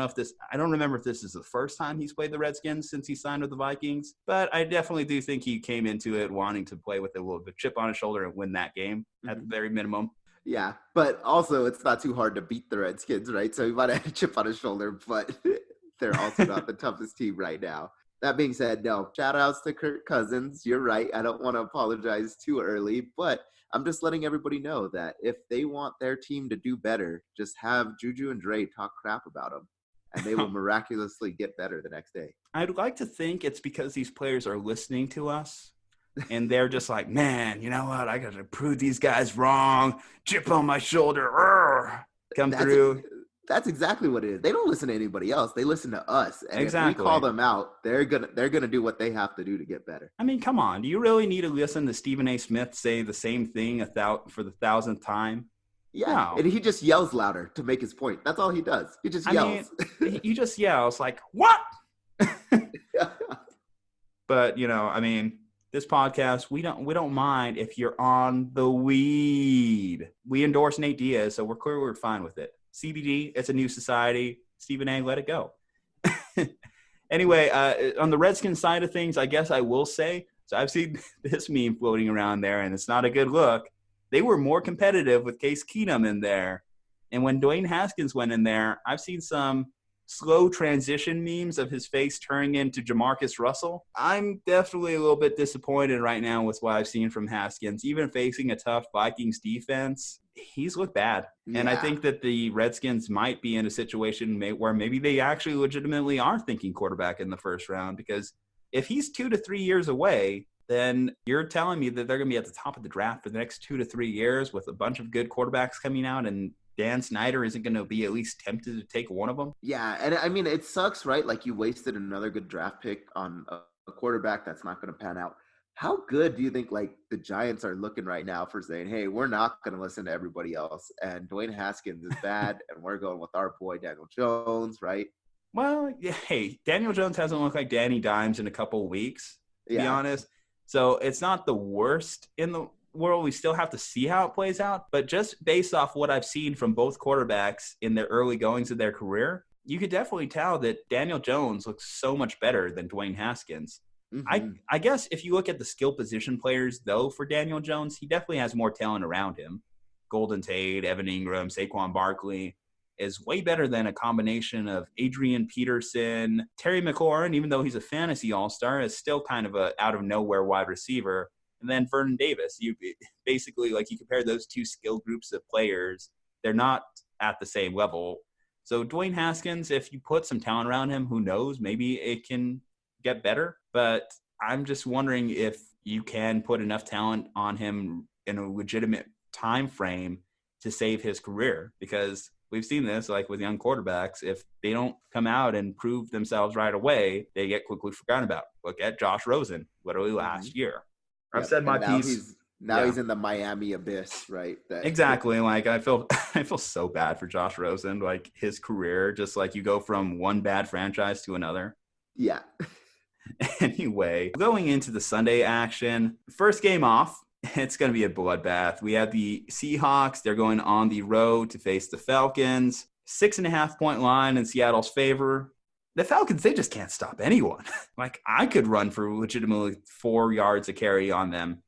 remember if this is the first time he's played the Redskins since he signed with the Vikings, but I definitely do think he came into it wanting to play with a little bit chip on his shoulder and win that game at the very minimum. Yeah, but also it's not too hard to beat the Redskins, right? So he might have a chip on his shoulder, but they're also not the toughest team right now. That being said, no, shout outs to Kirk Cousins. You're right. I don't want to apologize too early, but I'm just letting everybody know that if they want their team to do better, just have Juju and Dre talk crap about them, and they will miraculously get better the next day. I'd like to think it's because these players are listening to us, and they're just like, man, you know what? I got to prove these guys wrong. Chip on my shoulder. Through. That's exactly what it is. They don't listen to anybody else. They listen to us. And exactly. If we call them out, they're gonna do what they have to do to get better. I mean, come on. Do you really need to listen to Stephen A. Smith say the same thing for the 1,000th time? Yeah, no. And he just yells louder to make his point. That's all he does. He just yells. He just yells like, what? But, this podcast, we don't mind if you're on the weed. We endorse Nate Diaz, so we're fine with it. CBD, it's a new society. Stephen A., let it go. Anyway, on the Redskins side of things, I guess I will say, so I've seen this meme floating around there, and it's not a good look. They were more competitive with Case Keenum in there. And when Dwayne Haskins went in there, I've seen some slow transition memes of his face turning into Jamarcus Russell. I'm definitely a little bit disappointed right now with what I've seen from Haskins. Even facing a tough Vikings defense, he's looked bad. Yeah. And I think that the Redskins might be in a situation where maybe they actually legitimately are thinking quarterback in the first round, because if he's 2 to 3 years away, then you're telling me that they're going to be at the top of the draft for the next 2 to 3 years with a bunch of good quarterbacks coming out, and Dan Snyder isn't going to be at least tempted to take one of them. Yeah, and I mean, it sucks, right? Like, you wasted another good draft pick on a quarterback that's not going to pan out. How good do you think, like, the Giants are looking right now for saying, hey, we're not going to listen to everybody else, and Dwayne Haskins is bad, and we're going with our boy Daniel Jones, right? Well, yeah, hey, Daniel Jones hasn't looked like Danny Dimes in a couple of weeks, to be honest. So it's not the worst in the world, we still have to see how it plays out. But just based off what I've seen from both quarterbacks in their early goings of their career, you could definitely tell that Daniel Jones looks so much better than Dwayne Haskins. I guess if you look at the skill position players, though, for Daniel Jones, he definitely has more talent around him. Golden Tate, Evan Ingram, Saquon Barkley is way better than a combination of Adrian Peterson. Terry McLaurin, even though he's a fantasy all-star, is still kind of a out-of-nowhere wide receiver. And then Vernon Davis. You basically, like, you compare those two skill groups of players, they're not at the same level. So Dwayne Haskins, if you put some talent around him, who knows, maybe it can get better. But I'm just wondering if you can put enough talent on him in a legitimate time frame to save his career, because we've seen this, like with young quarterbacks, if they don't come out and prove themselves right away, they get quickly forgotten about. Look at Josh Rosen, literally last year. I've said my piece. He's in the Miami abyss, right? Exactly. Like I feel so bad for Josh Rosen. Like his career, just like you go from one bad franchise to another. Yeah. Anyway, going into the Sunday action, first game off, it's going to be a bloodbath. We have the Seahawks. They're going on the road to face the Falcons. 6.5-point line in Seattle's favor. The Falcons, they just can't stop anyone. Like, I could run for legitimately 4 yards a carry on them.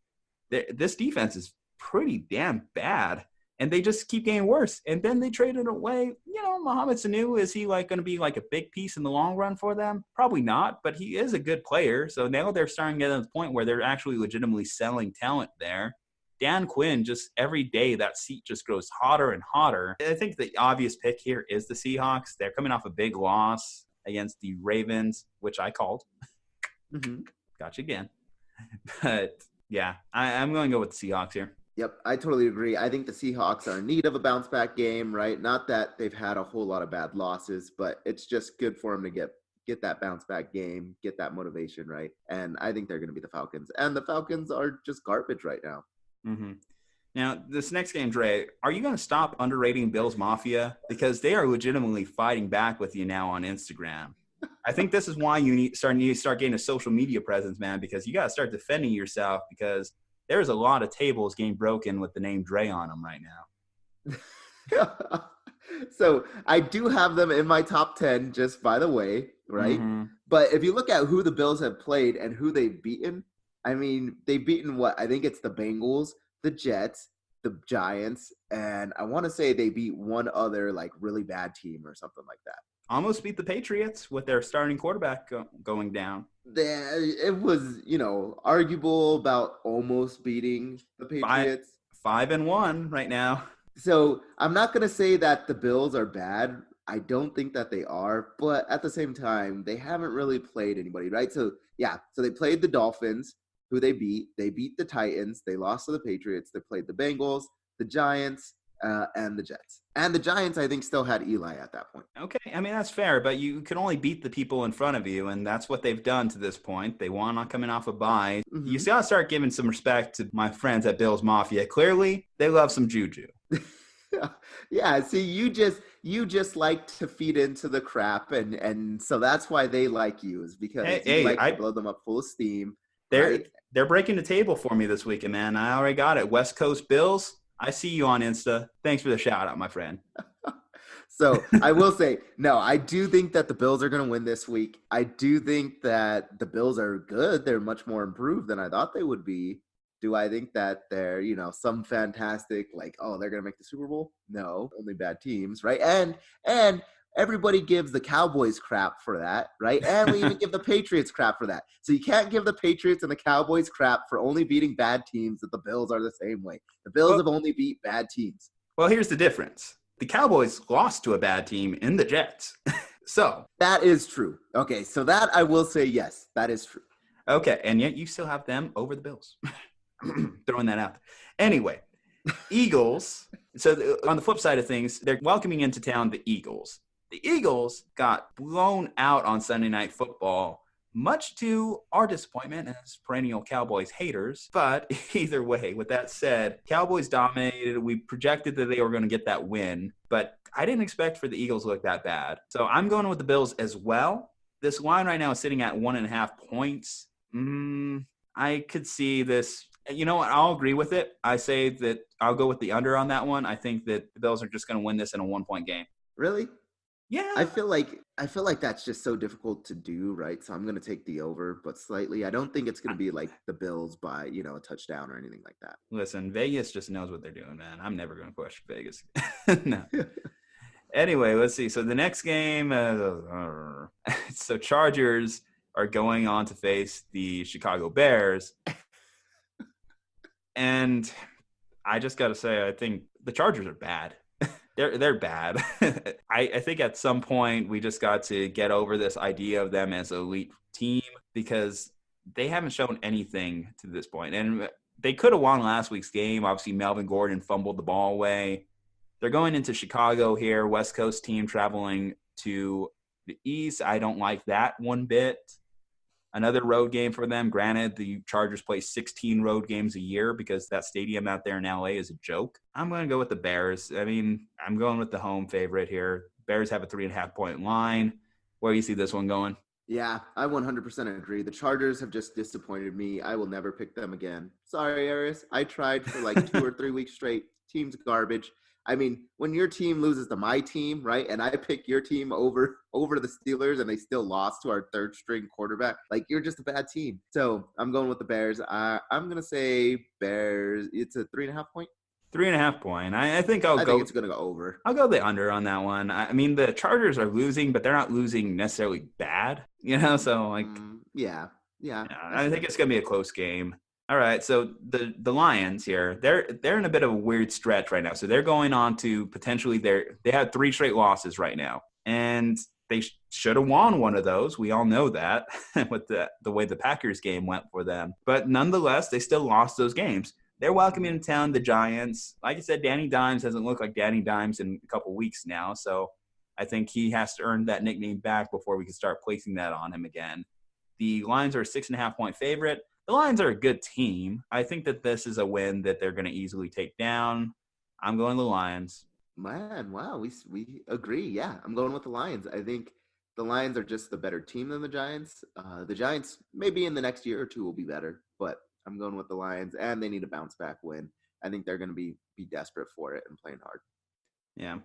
This defense is pretty damn bad, and they just keep getting worse. And then they traded away, Mohamed Sanu. Is he like going to be like a big piece in the long run for them? Probably not, but he is a good player. So now they're starting to get to the point where they're actually legitimately selling talent there. Dan Quinn, just every day that seat just grows hotter and hotter. I think the obvious pick here is the Seahawks. They're coming off a big loss against the Ravens, which I called. Gotcha again. But yeah, I'm going to go with the Seahawks here. Yep, I totally agree. I think the Seahawks are in need of a bounce-back game, right? Not that they've had a whole lot of bad losses, but it's just good for them to get that bounce-back game, get that motivation, right? And I think they're going to be the Falcons. And the Falcons are just garbage right now. Now, this next game, Dre, are you going to stop underrating Bills Mafia? Because they are legitimately fighting back with you now on Instagram. I think this is why you need to start getting a social media presence, man, because you got to start defending yourself, because there's a lot of tables getting broken with the name Dre on them right now. So I do have them in my top 10, just by the way, right? But if you look at who the Bills have played and who they've beaten, I mean, they've beaten what? I think it's the Bengals, the Jets, the Giants, and I want to say they beat one other like really bad team or something like that. Almost beat the Patriots with their starting quarterback going down. It was, arguable about almost beating the Patriots. 5-1 right now. So I'm not going to say that the Bills are bad. I don't think that they are. But at the same time, they haven't really played anybody, right? So, yeah. So they played the Dolphins, who they beat. They beat the Titans. They lost to the Patriots. They played the Bengals, the Giants, and the Jets. And the Giants, I think, still had Eli at that point. Okay, I mean, that's fair, but you can only beat the people in front of you, and that's what they've done to this point. They won on coming off a bye. You got to start giving some respect to my friends at Bills Mafia. Clearly, they love some juju. Yeah, see, you just like to feed into the crap, and so that's why they like you, is because you like to blow them up full of steam. They're breaking the table for me this weekend, man. I already got it. West Coast Bills. I see you on Insta. Thanks for the shout out, my friend. So I will say, no, I do think that the Bills are going to win this week. I do think that the Bills are good. They're much more improved than I thought they would be. Do I think that they're, some fantastic, like, oh, they're going to make the Super Bowl? No, only bad teams, right? And everybody gives the Cowboys crap for that, right? And we even give the Patriots crap for that. So you can't give the Patriots and the Cowboys crap for only beating bad teams, that the Bills are the same way. The Bills have only beat bad teams. Well, here's the difference. The Cowboys lost to a bad team in the Jets. So that is true. Okay, so that I will say, yes, that is true. Okay, and yet you still have them over the Bills. Throwing that out. Anyway, Eagles. So on the flip side of things, they're welcoming into town the Eagles. The Eagles got blown out on Sunday Night Football, much to our disappointment as perennial Cowboys haters. But either way, with that said, Cowboys dominated. We projected that they were going to get that win, but I didn't expect for the Eagles to look that bad. So I'm going with the Bills as well. This line right now is sitting at 1.5 points. I could see this You know what? I'll agree with it. I say that I'll go with the under on that one. I think that the Bills are just going to win this in a 1-point game. Really? Yeah. I feel like that's just so difficult to do, right? So I'm going to take the over, but slightly. I don't think it's going to be like the Bills by, a touchdown or anything like that. Listen, Vegas just knows what they're doing, man. I'm never going to question Vegas. No. Anyway, let's see. So the next game, so Chargers are going on to face the Chicago Bears. And I just got to say, I think the Chargers are bad. They're bad. I think at some point we just got to get over this idea of them as an elite team because they haven't shown anything to this point. And they could have won last week's game. Obviously, Melvin Gordon fumbled the ball away. They're going into Chicago here, West Coast team traveling to the East. I don't like that one bit. Another road game for them. Granted, the Chargers play 16 road games a year because that stadium out there in LA is a joke. I'm going to go with the Bears. I mean, I'm going with the home favorite here. Bears have a 3.5-point line. Where do you see this one going? Yeah, I 100% agree. The Chargers have just disappointed me. I will never pick them again. Sorry, Aris. I tried for like 2 or 3 weeks straight. Team's garbage. I mean, when your team loses to my team, right, and I pick your team over the Steelers and they still lost to our third-string quarterback, like, you're just a bad team. So I'm going with the Bears. I'm going to say Bears. It's a 3.5-point? 3.5-point. I think I think it's going to go over. I'll go the under on that one. I mean, the Chargers are losing, but they're not losing necessarily bad, so, like. Yeah. I think it's going to be a close game. All right, so the Lions here, they're in a bit of a weird stretch right now. So they're going on to potentially they had 3 straight losses right now, and they should have won one of those. We all know that with the way the Packers game went for them. But nonetheless, they still lost those games. They're welcoming in town the Giants. Like I said, Danny Dimes hasn't looked like Danny Dimes in a couple weeks now, so I think he has to earn that nickname back before we can start placing that on him again. The Lions are a 6.5-point favorite. The Lions are a good team. I think that this is a win that they're going to easily take down. I'm going the Lions. Man, wow, we agree. Yeah, I'm going with the Lions. I think the Lions are just the better team than the Giants. The Giants, maybe in the next year or two, will be better, but I'm going with the Lions, and they need a bounce-back win. I think they're going to be desperate for it and playing hard. Yeah.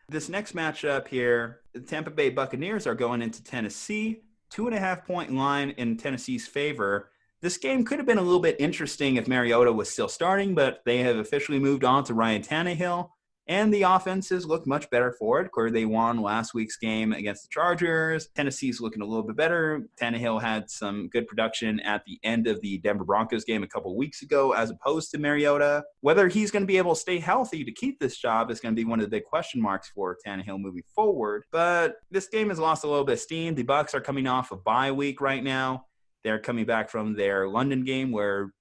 This next matchup here, the Tampa Bay Buccaneers are going into Tennessee. 2.5-point line in Tennessee's favor. This game could have been a little bit interesting if Mariota was still starting, but they have officially moved on to Ryan Tannehill, and the offenses look much better for it. Of course, they won last week's game against the Chargers. Tennessee's looking a little bit better. Tannehill had some good production at the end of the Denver Broncos game a couple weeks ago, as opposed to Mariota. Whether he's going to be able to stay healthy to keep this job is going to be one of the big question marks for Tannehill moving forward. But this game has lost a little bit of steam. The Bucs are coming off a bye week right now. They're coming back from their London game where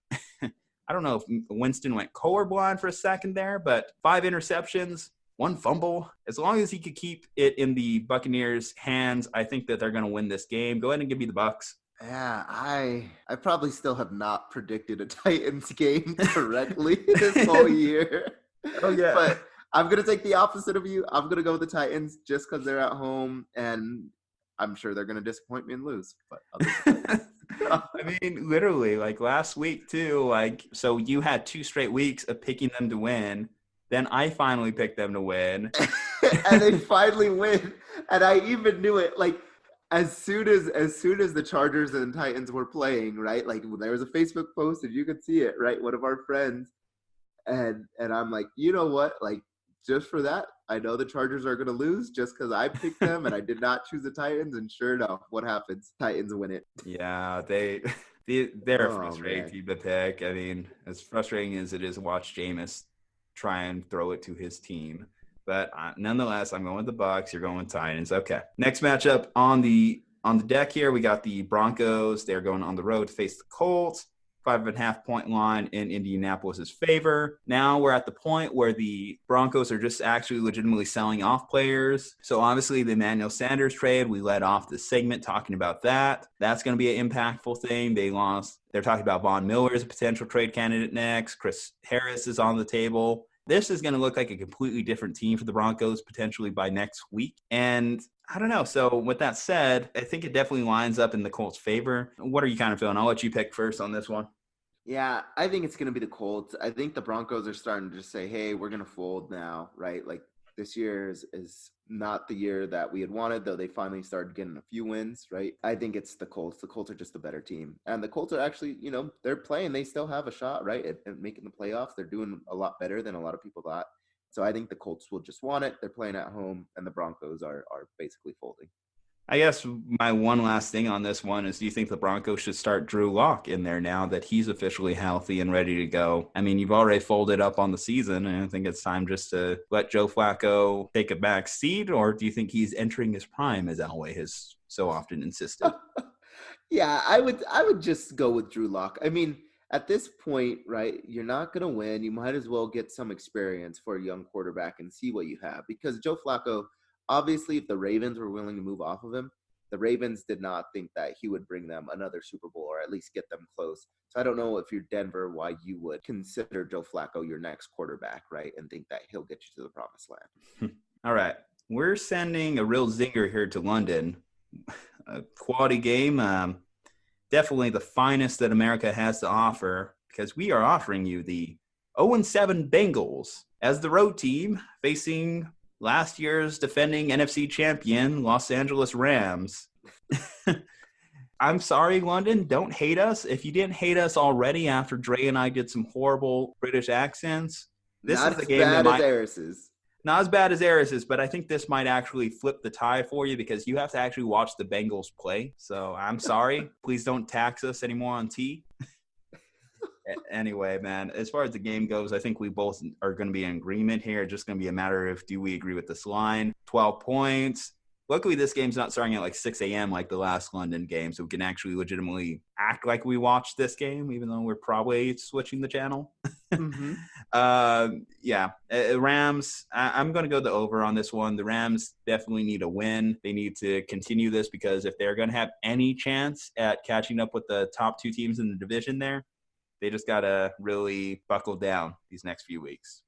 I don't know if Winston went colorblind for a second there, but 5 interceptions, 1 fumble. As long as he could keep it in the Buccaneers' hands, I think that they're going to win this game. Go ahead and give me the Bucs. Yeah, I probably still have not predicted a Titans game correctly this whole year. Oh, yeah. But I'm going to take the opposite of you. I'm going to go with the Titans just because they're at home, and I'm sure they're going to disappoint me and lose. But I'll take the Titans. I mean, literally, like last week too, so you had 2 straight weeks of picking them to win. Then I finally picked them to win. And they finally win. And I even knew it, like, as soon as the Chargers and Titans were playing, right? Like, there was a Facebook post and you could see it, right? One of our friends. And I'm like, you know what? Like, just for that, I know the Chargers are going to lose just because I picked them and I did not choose the Titans. And sure enough, what happens? Titans win it. Yeah, they're a frustrating team to pick. I mean, as frustrating as it is to watch Jameis try and throw it to his team. But nonetheless, I'm going with the Bucs. You're going with Titans. Okay. Next matchup on the deck here, we got the Broncos. They're going on the road to face the Colts. 5.5-point line in Indianapolis's favor. Now we're at the point where the Broncos are just actually legitimately selling off players. So obviously the Emmanuel Sanders trade, we led off the segment talking about that. That's going to be an impactful thing. They're talking about Von Miller as a potential trade candidate next. Chris Harris is on the table. This is going to look like a completely different team for the Broncos potentially by next week. And I don't know. So with that said, I think it definitely lines up in the Colts' favor. What are you kind of feeling? I'll let you pick first on this one. Yeah, I think it's going to be the Colts. I think the Broncos are starting to just say, hey, we're going to fold now, right? Like this year is not the year that we had wanted, though they finally started getting a few wins, right? I think it's the Colts. The Colts are just a better team. And the Colts are actually, they're playing. They still have a shot, right, at making the playoffs. They're doing a lot better than a lot of people thought. So I think the Colts will just want it. They're playing at home, and the Broncos are basically folding. I guess my one last thing on this one is, do you think the Broncos should start Drew Lock in there now that he's officially healthy and ready to go? I mean, you've already folded up on the season, and I think it's time just to let Joe Flacco take a back seat, or do you think he's entering his prime, as Elway has so often insisted? Yeah, I would just go with Drew Lock. I mean, at this point, right, you're not going to win. You might as well get some experience for a young quarterback and see what you have. Because Joe Flacco, obviously, if the Ravens were willing to move off of him, the Ravens did not think that he would bring them another Super Bowl or at least get them close. So I don't know if you're Denver, why you would consider Joe Flacco your next quarterback, right, and think that he'll get you to the promised land. All right. We're sending a real zinger here to London. A quality game. Definitely the finest that America has to offer, because we are offering you the 0-7 Bengals as the road team facing last year's defending NFC champion Los Angeles Rams. I'm sorry, London. Don't hate us. If you didn't hate us already after Dre and I did some horrible British accents, this Not is the as game bad that as Eris's. not as bad as Eris's, but I think this might actually flip the tie for you because you have to actually watch the Bengals play. So I'm sorry. Please don't tax us anymore on tea. Anyway, man, as far as the game goes, I think we both are going to be in agreement here. It's just going to be a matter of, do we agree with this line? 12 points. Luckily, this game's not starting at like 6 a.m. like the last London game, so we can actually legitimately act like we watched this game, even though we're probably switching the channel. Mm-hmm. Rams, I'm going to go the over on this one. The Rams definitely need a win. They need to continue this because if they're going to have any chance at catching up with the top two teams in the division there, they just got to really buckle down these next few weeks.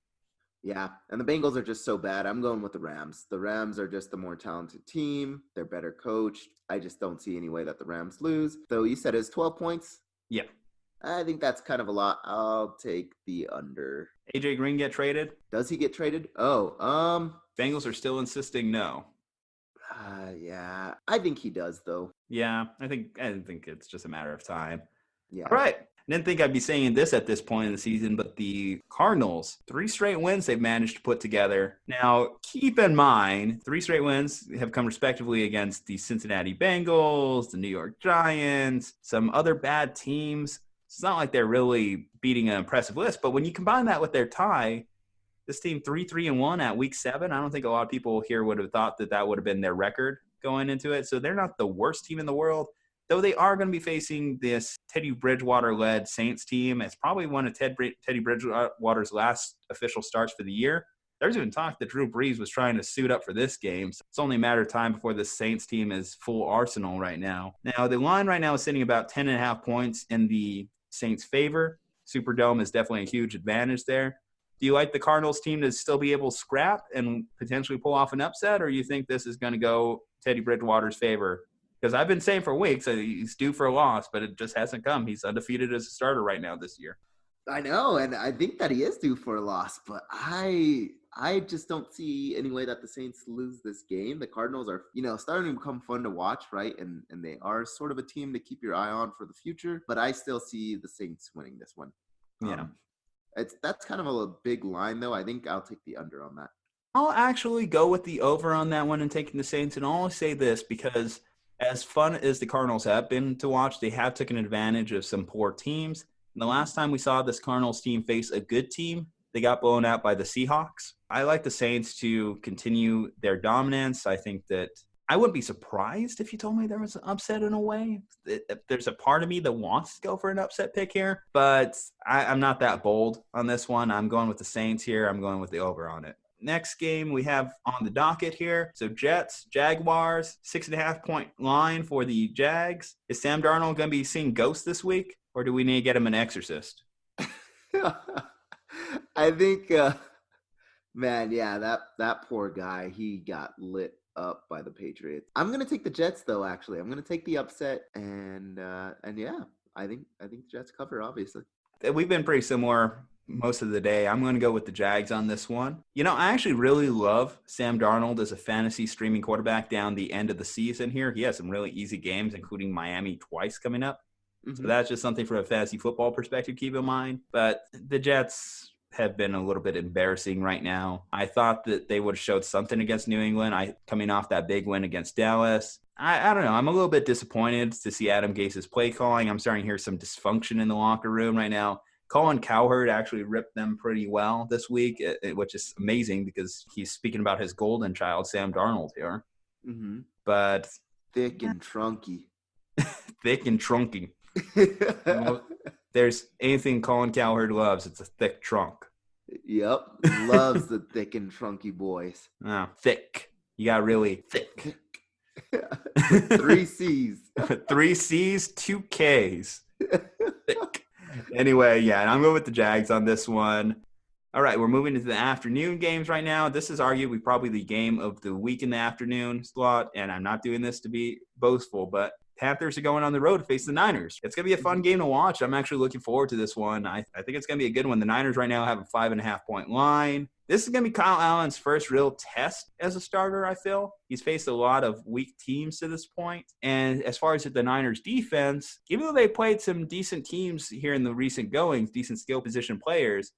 Yeah, and the Bengals are just so bad. I'm going with the Rams. The Rams are just the more talented team. They're better coached. I just don't see any way that the Rams lose. Though you said it's 12 points? Yeah. I think that's kind of a lot. I'll take the under. AJ Green get traded? Does he get traded? Oh, Bengals are still insisting no. Yeah. I think he does, though. Yeah, I think it's just a matter of time. Yeah. All right. I didn't think I'd be saying this at this point in the season, but the Cardinals, 3 straight wins they've managed to put together. Now, keep in mind, 3 straight wins have come respectively against the Cincinnati Bengals, the New York Giants, some other bad teams. It's not like they're really beating an impressive list, but when you combine that with their tie, this team 3-1 at week 7, I don't think a lot of people here would have thought that would have been their record going into it. So they're not the worst team in the world. Though they are going to be facing this Teddy Bridgewater-led Saints team. It's probably one of Teddy Bridgewater's last official starts for the year. There's even talk that Drew Brees was trying to suit up for this game. So it's only a matter of time before the Saints team is full arsenal right now. Now, the line right now is sitting about 10.5 points in the Saints' favor. Superdome is definitely a huge advantage there. Do you like the Cardinals team to still be able to scrap and potentially pull off an upset, or you think this is going to go Teddy Bridgewater's favor? Because I've been saying for weeks that he's due for a loss, but it just hasn't come. He's undefeated as a starter right now this year. I know, and I think that he is due for a loss, but I just don't see any way that the Saints lose this game. The Cardinals are, starting to become fun to watch, right? And they are sort of a team to keep your eye on for the future, but I still see the Saints winning this one. Yeah. That's kind of a big line, though. I think I'll take the under on that. I'll actually go with the over on that one and taking the Saints, and I'll only say this because – as fun as the Cardinals have been to watch, they have taken advantage of some poor teams. And the last time we saw this Cardinals team face a good team, they got blown out by the Seahawks. I like the Saints to continue their dominance. I think that I wouldn't be surprised if you told me there was an upset in a way. There's a part of me that wants to go for an upset pick here, but I'm not that bold on this one. I'm going with the Saints here. I'm going with the over on it. Next game we have on the docket here. So Jets, Jaguars, 6.5 point line for the Jags. Is Sam Darnold going to be seeing ghosts this week, or do we need to get him an exorcist? I think, man, yeah, that poor guy, he got lit up by the Patriots. I'm going to take the Jets, though, actually. I'm going to take the upset, and yeah, I think the Jets cover, obviously. we've been pretty similar most of the day. I'm going to go with the Jags on this one. I actually really love Sam Darnold as a fantasy streaming quarterback down the end of the season here. He has some really easy games, including Miami twice coming up. So that's just something from a fantasy football perspective, keep in mind. But the Jets have been a little bit embarrassing right now. I thought that they would have showed something against New England, coming off that big win against Dallas. I don't know. I'm a little bit disappointed to see Adam Gase's play calling. I'm starting to hear some dysfunction in the locker room right now. Colin Cowherd actually ripped them pretty well this week, which is amazing because he's speaking about his golden child, Sam Darnold, here. But thick and trunky. Thick and trunky. There's anything Colin Cowherd loves, it's a thick trunk. Yep. Loves the thick and trunky boys. Oh, thick. You got really thick. 3 C's. 3 C's, 2 K's. Thick. Anyway, yeah, I'm going with the Jags on this one. All right, we're moving into the afternoon games right now. This is arguably probably the game of the week in the afternoon slot, and I'm not doing this to be boastful, but Panthers are going on the road to face the Niners. It's going to be a fun game to watch. I'm actually looking forward to this one. I think it's going to be a good one. The Niners right now have a 5.5-point line. This is going to be Kyle Allen's first real test as a starter, I feel. He's faced a lot of weak teams to this point. And as far as the Niners defense, even though they played some decent teams here in the recent goings, decent skill position players,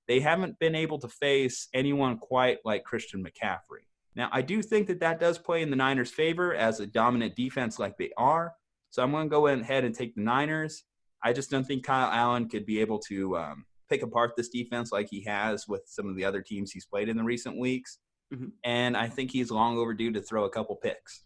they haven't been able to face anyone quite like Christian McCaffrey. Now, I do think that does play in the Niners' favor as a dominant defense like they are. So I'm going to go ahead and take the Niners. I just don't think Kyle Allen could be able to pick apart this defense like he has with some of the other teams he's played in the recent weeks. And I think he's long overdue to throw a couple picks.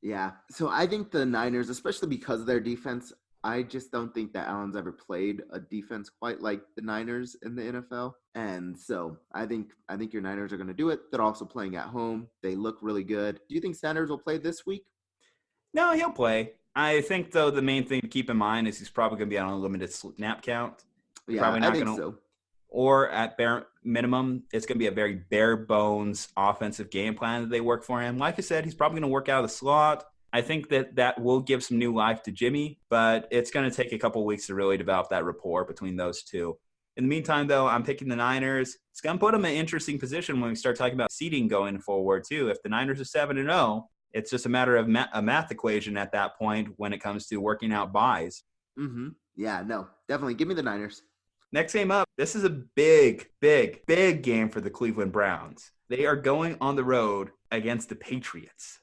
Yeah. So I think the Niners, especially because of their defense, I just don't think that Allen's ever played a defense quite like the Niners in the NFL. And so I think your Niners are going to do it. They're also playing at home. They look really good. Do you think Sanders will play this week? No, he'll play. I think, though, the main thing to keep in mind is he's probably going to be on a limited snap count. Yeah, probably not I think gonna, so. Or at bare minimum, it's going to be a very bare bones offensive game plan that they work for him. Like I said, he's probably going to work out of the slot. I think that will give some new life to Jimmy, but it's going to take a couple weeks to really develop that rapport between those two. In the meantime, though, I'm picking the Niners. It's going to put them in an interesting position when we start talking about seeding going forward, too. If the Niners are 7-0, it's just a matter of a math equation at that point when it comes to working out buys. Yeah, no, definitely. Give me the Niners. Next game up, this is a big, big, big game for the Cleveland Browns. They are going on the road against the Patriots.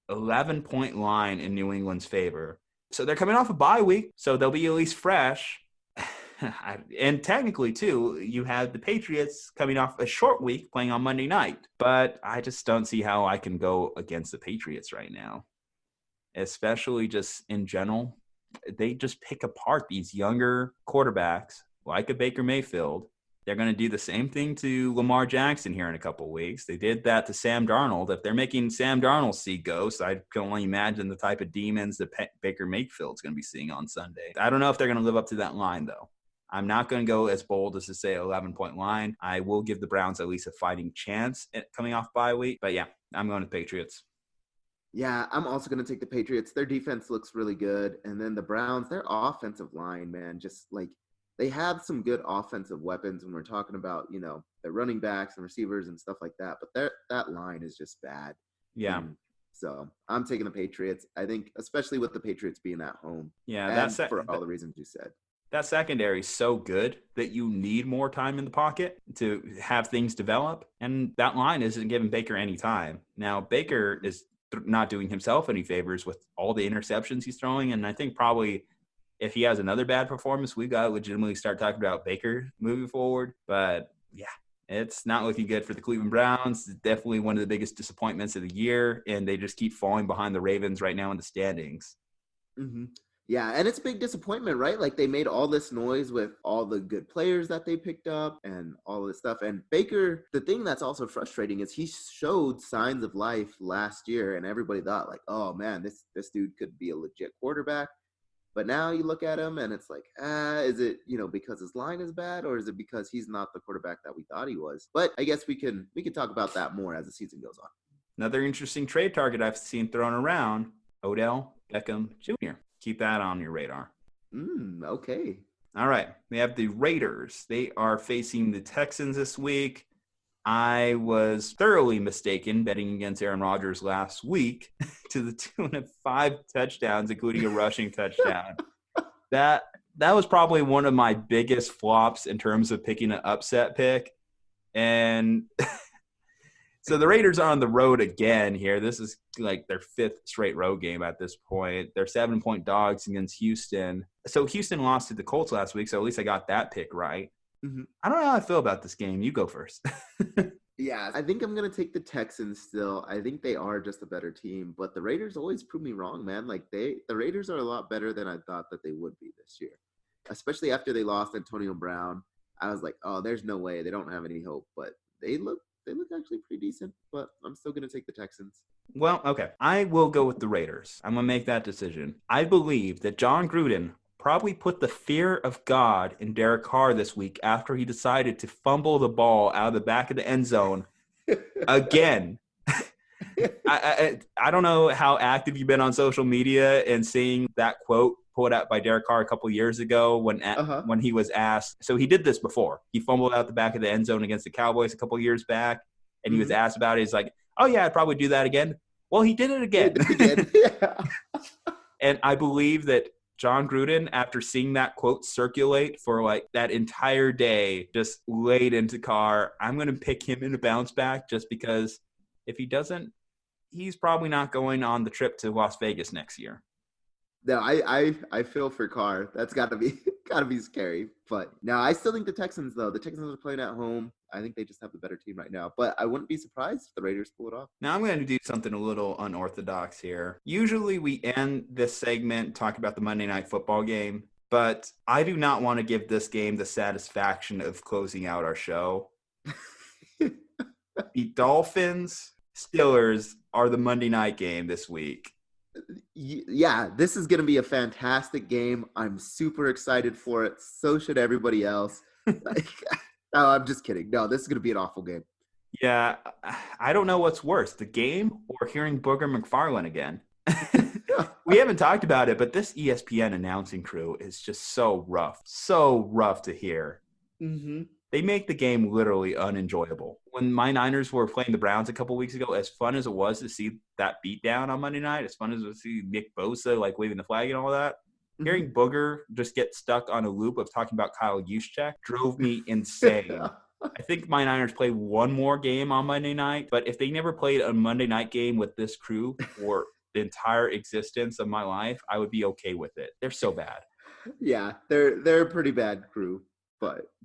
11-point line in New England's favor. So they're coming off a bye week, so they'll be at least fresh. And technically, too, you have the Patriots coming off a short week playing on Monday night. But I just don't see how I can go against the Patriots right now, especially just in general. They just pick apart these younger quarterbacks like a Baker Mayfield. They're going to do the same thing to Lamar Jackson here in a couple of weeks. They did that to Sam Darnold. If they're making Sam Darnold see ghosts, I can only imagine the type of demons that Baker Mayfield's going to be seeing on Sunday. I don't know if they're going to live up to that line, though. I'm not going to go as bold as to say 11-point line. I will give the Browns at least a fighting chance at coming off bye week. But, yeah, I'm going to Patriots. Yeah, I'm also going to take the Patriots. Their defense looks really good. And then the Browns, their offensive line, man, just like – they have some good offensive weapons when we're talking about, their running backs and receivers and stuff like that. But that line is just bad. Yeah. So I'm taking the Patriots. I think, especially with the Patriots being at home. Yeah, that's for all the reasons you said. That secondary is so good that you need more time in the pocket to have things develop. And that line isn't giving Baker any time. Now, Baker is not doing himself any favors with all the interceptions he's throwing. And I think probably – if he has another bad performance, we've got to legitimately start talking about Baker moving forward. But, yeah, it's not looking good for the Cleveland Browns. It's definitely one of the biggest disappointments of the year, and they just keep falling behind the Ravens right now in the standings. Yeah, and it's a big disappointment, right? Like, they made all this noise with all the good players that they picked up and all this stuff. And Baker, the thing that's also frustrating is he showed signs of life last year, and everybody thought, like, oh, man, this dude could be a legit quarterback. But now you look at him and it's like, is it, because his line is bad, or is it because he's not the quarterback that we thought he was? But I guess we can talk about that more as the season goes on. Another interesting trade target I've seen thrown around, Odell Beckham Jr. Keep that on your radar. Okay. All right. We have the Raiders. They are facing the Texans this week. I was thoroughly mistaken betting against Aaron Rodgers last week to the tune of 5 touchdowns, including a rushing touchdown. That was probably one of my biggest flops in terms of picking an upset pick. And so the Raiders are on the road again here. This is like their 5th straight road game at this point. They're 7-point dogs against Houston. So Houston lost to the Colts last week, so at least I got that pick right. Mm-hmm. I don't know how I feel about this game. You go first. Yeah, I think I'm going to take the Texans still. I think they are just a better team, but the Raiders always prove me wrong, man. Like the Raiders are a lot better than I thought that they would be this year, especially after they lost Antonio Brown. I was like, oh, there's no way. They don't have any hope, but they look actually pretty decent, but I'm still going to take the Texans. Well, okay. I will go with the Raiders. I'm going to make that decision. I believe that John Gruden probably put the fear of God in Derek Carr this week after he decided to fumble the ball out of the back of the end zone again. I don't know how active you've been on social media and seeing that quote put out by Derek Carr a couple years ago when he was asked. So he did this before. He fumbled out the back of the end zone against the Cowboys a couple years back, and he was asked about it. He's like, oh, yeah, I'd probably do that again. Well, he did it again. Yeah. And I believe that John Gruden, after seeing that quote circulate for like that entire day, just laid into Carr. I'm going to pick him in a bounce back just because if he doesn't, he's probably not going on the trip to Las Vegas next year. No, I feel for Carr. That's got to be scary. But no, I still think the Texans, though. The Texans are playing at home. I think they just have the better team right now. But I wouldn't be surprised if the Raiders pull it off. Now I'm going to do something a little unorthodox here. Usually we end this segment talking about the Monday Night Football game, but I do not want to give this game the satisfaction of closing out our show. The Dolphins Steelers are the Monday night game this week. Yeah, this is going to be a fantastic game. I'm super excited for it. So should everybody else. No, I'm just kidding. No, this is going to be an awful game. Yeah, I don't know what's worse, the game or hearing Booger McFarland again. We haven't talked about it, but this ESPN announcing crew is just so rough to hear. Mm-hmm. They make the game literally unenjoyable. When my Niners were playing the Browns a couple weeks ago, as fun as it was to see that beatdown on Monday night, as fun as it was to see Nick Bosa like waving the flag and all that, hearing Booger just get stuck on a loop of talking about Kyle Juszczyk drove me insane. I think my Niners play one more game on Monday night, but if they never played a Monday night game with this crew for the entire existence of my life, I would be okay with it. They're so bad. Yeah, they're a pretty bad crew.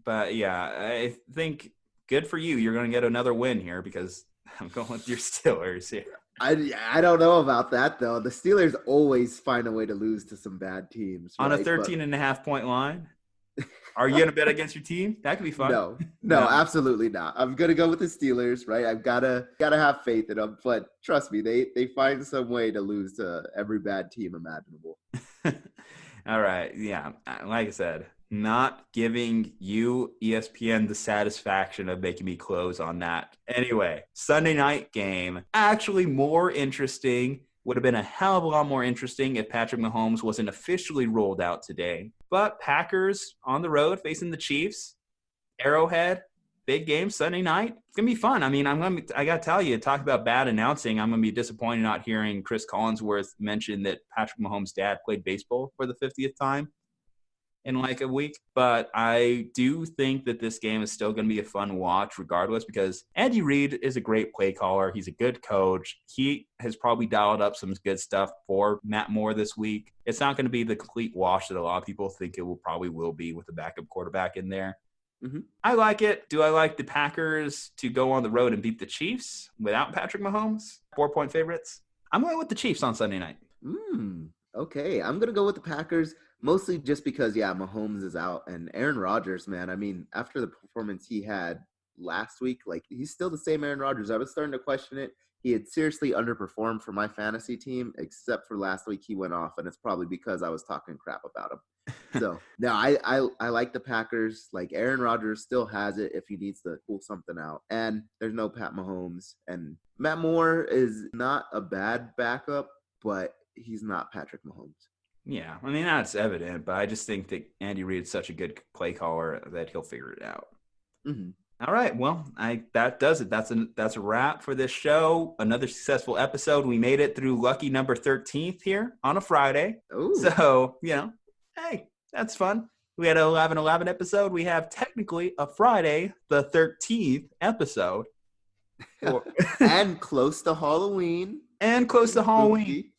But yeah, I think good for you. You're going to get another win here because I'm going with your Steelers here. I don't know about that, though. The Steelers always find a way to lose to some bad teams. On a 13.5-point line? Are you going to bet against your team? That could be fun. No, absolutely not. I'm going to go with the Steelers, right? I've got to have faith in them. But trust me, they find some way to lose to every bad team imaginable. All right. Yeah. Like I said, not giving you, ESPN, the satisfaction of making me close on that. Anyway, Sunday night game, actually more interesting. Would have been a hell of a lot more interesting if Patrick Mahomes wasn't officially rolled out today. But Packers on the road facing the Chiefs, Arrowhead, big game Sunday night. It's going to be fun. I mean, I got to tell you, talk about bad announcing. I'm going to be disappointed not hearing Chris Collinsworth mention that Patrick Mahomes' dad played baseball for the 50th time in like a week. But I do think that this game is still going to be a fun watch regardless because Andy Reid is a great play caller. He's a good coach. He has probably dialed up some good stuff for Matt Moore this week. It's not going to be the complete wash that a lot of people think it will be with a backup quarterback in there. Mm-hmm. I like it. Do I like the Packers to go on the road and beat the Chiefs without Patrick Mahomes? 4-point favorites? I'm going with the Chiefs on Sunday night. Okay, I'm going to go with the Packers. Mostly just because, Mahomes is out. And Aaron Rodgers, man, I mean, after the performance he had last week, like, he's still the same Aaron Rodgers. I was starting to question it. He had seriously underperformed for my fantasy team, except for last week he went off, and it's probably because I was talking crap about him. So, no, I like the Packers. Like, Aaron Rodgers still has it if he needs to pull something out. And there's no Pat Mahomes. And Matt Moore is not a bad backup, but he's not Patrick Mahomes. Yeah, I mean, that's evident, but I just think that Andy Reid's such a good play caller that he'll figure it out. Mm-hmm. All right, well, that does it. That's a wrap for this show. Another successful episode. We made it through lucky number 13th here on a Friday. Ooh. So, hey, that's fun. We had an 11-11 episode. We have technically a Friday, the 13th episode. And close to Halloween. And close to Halloween.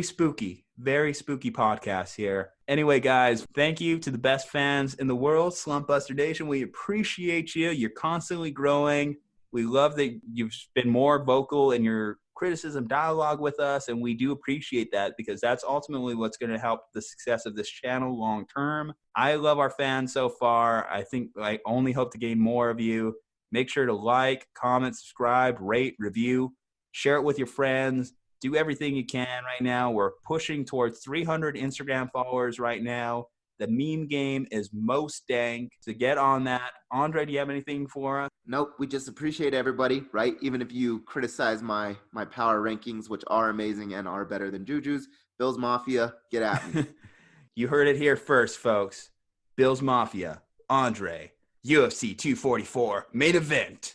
Spooky. Very spooky podcast here. Anyway, guys, thank you to the best fans in the world, Slumpbuster Nation. We appreciate you. You're constantly growing. We love that you've been more vocal in your criticism dialogue with us, and we do appreciate that because that's ultimately what's going to help the success of this channel long term. I love our fans so far. I think I only hope to gain more of you. Make sure to like, comment, subscribe, rate, review, share it with your friends. Do everything you can right now. We're pushing towards 300 Instagram followers right now. The meme game is most dank. So get on that. Aundre, do you have anything for us? Nope. We just appreciate everybody, right? Even if you criticize my power rankings, which are amazing and are better than Juju's, Bills Mafia, get at me. You heard it here first, folks. Bills Mafia, Aundre, UFC 244, main event.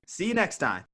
See you next time.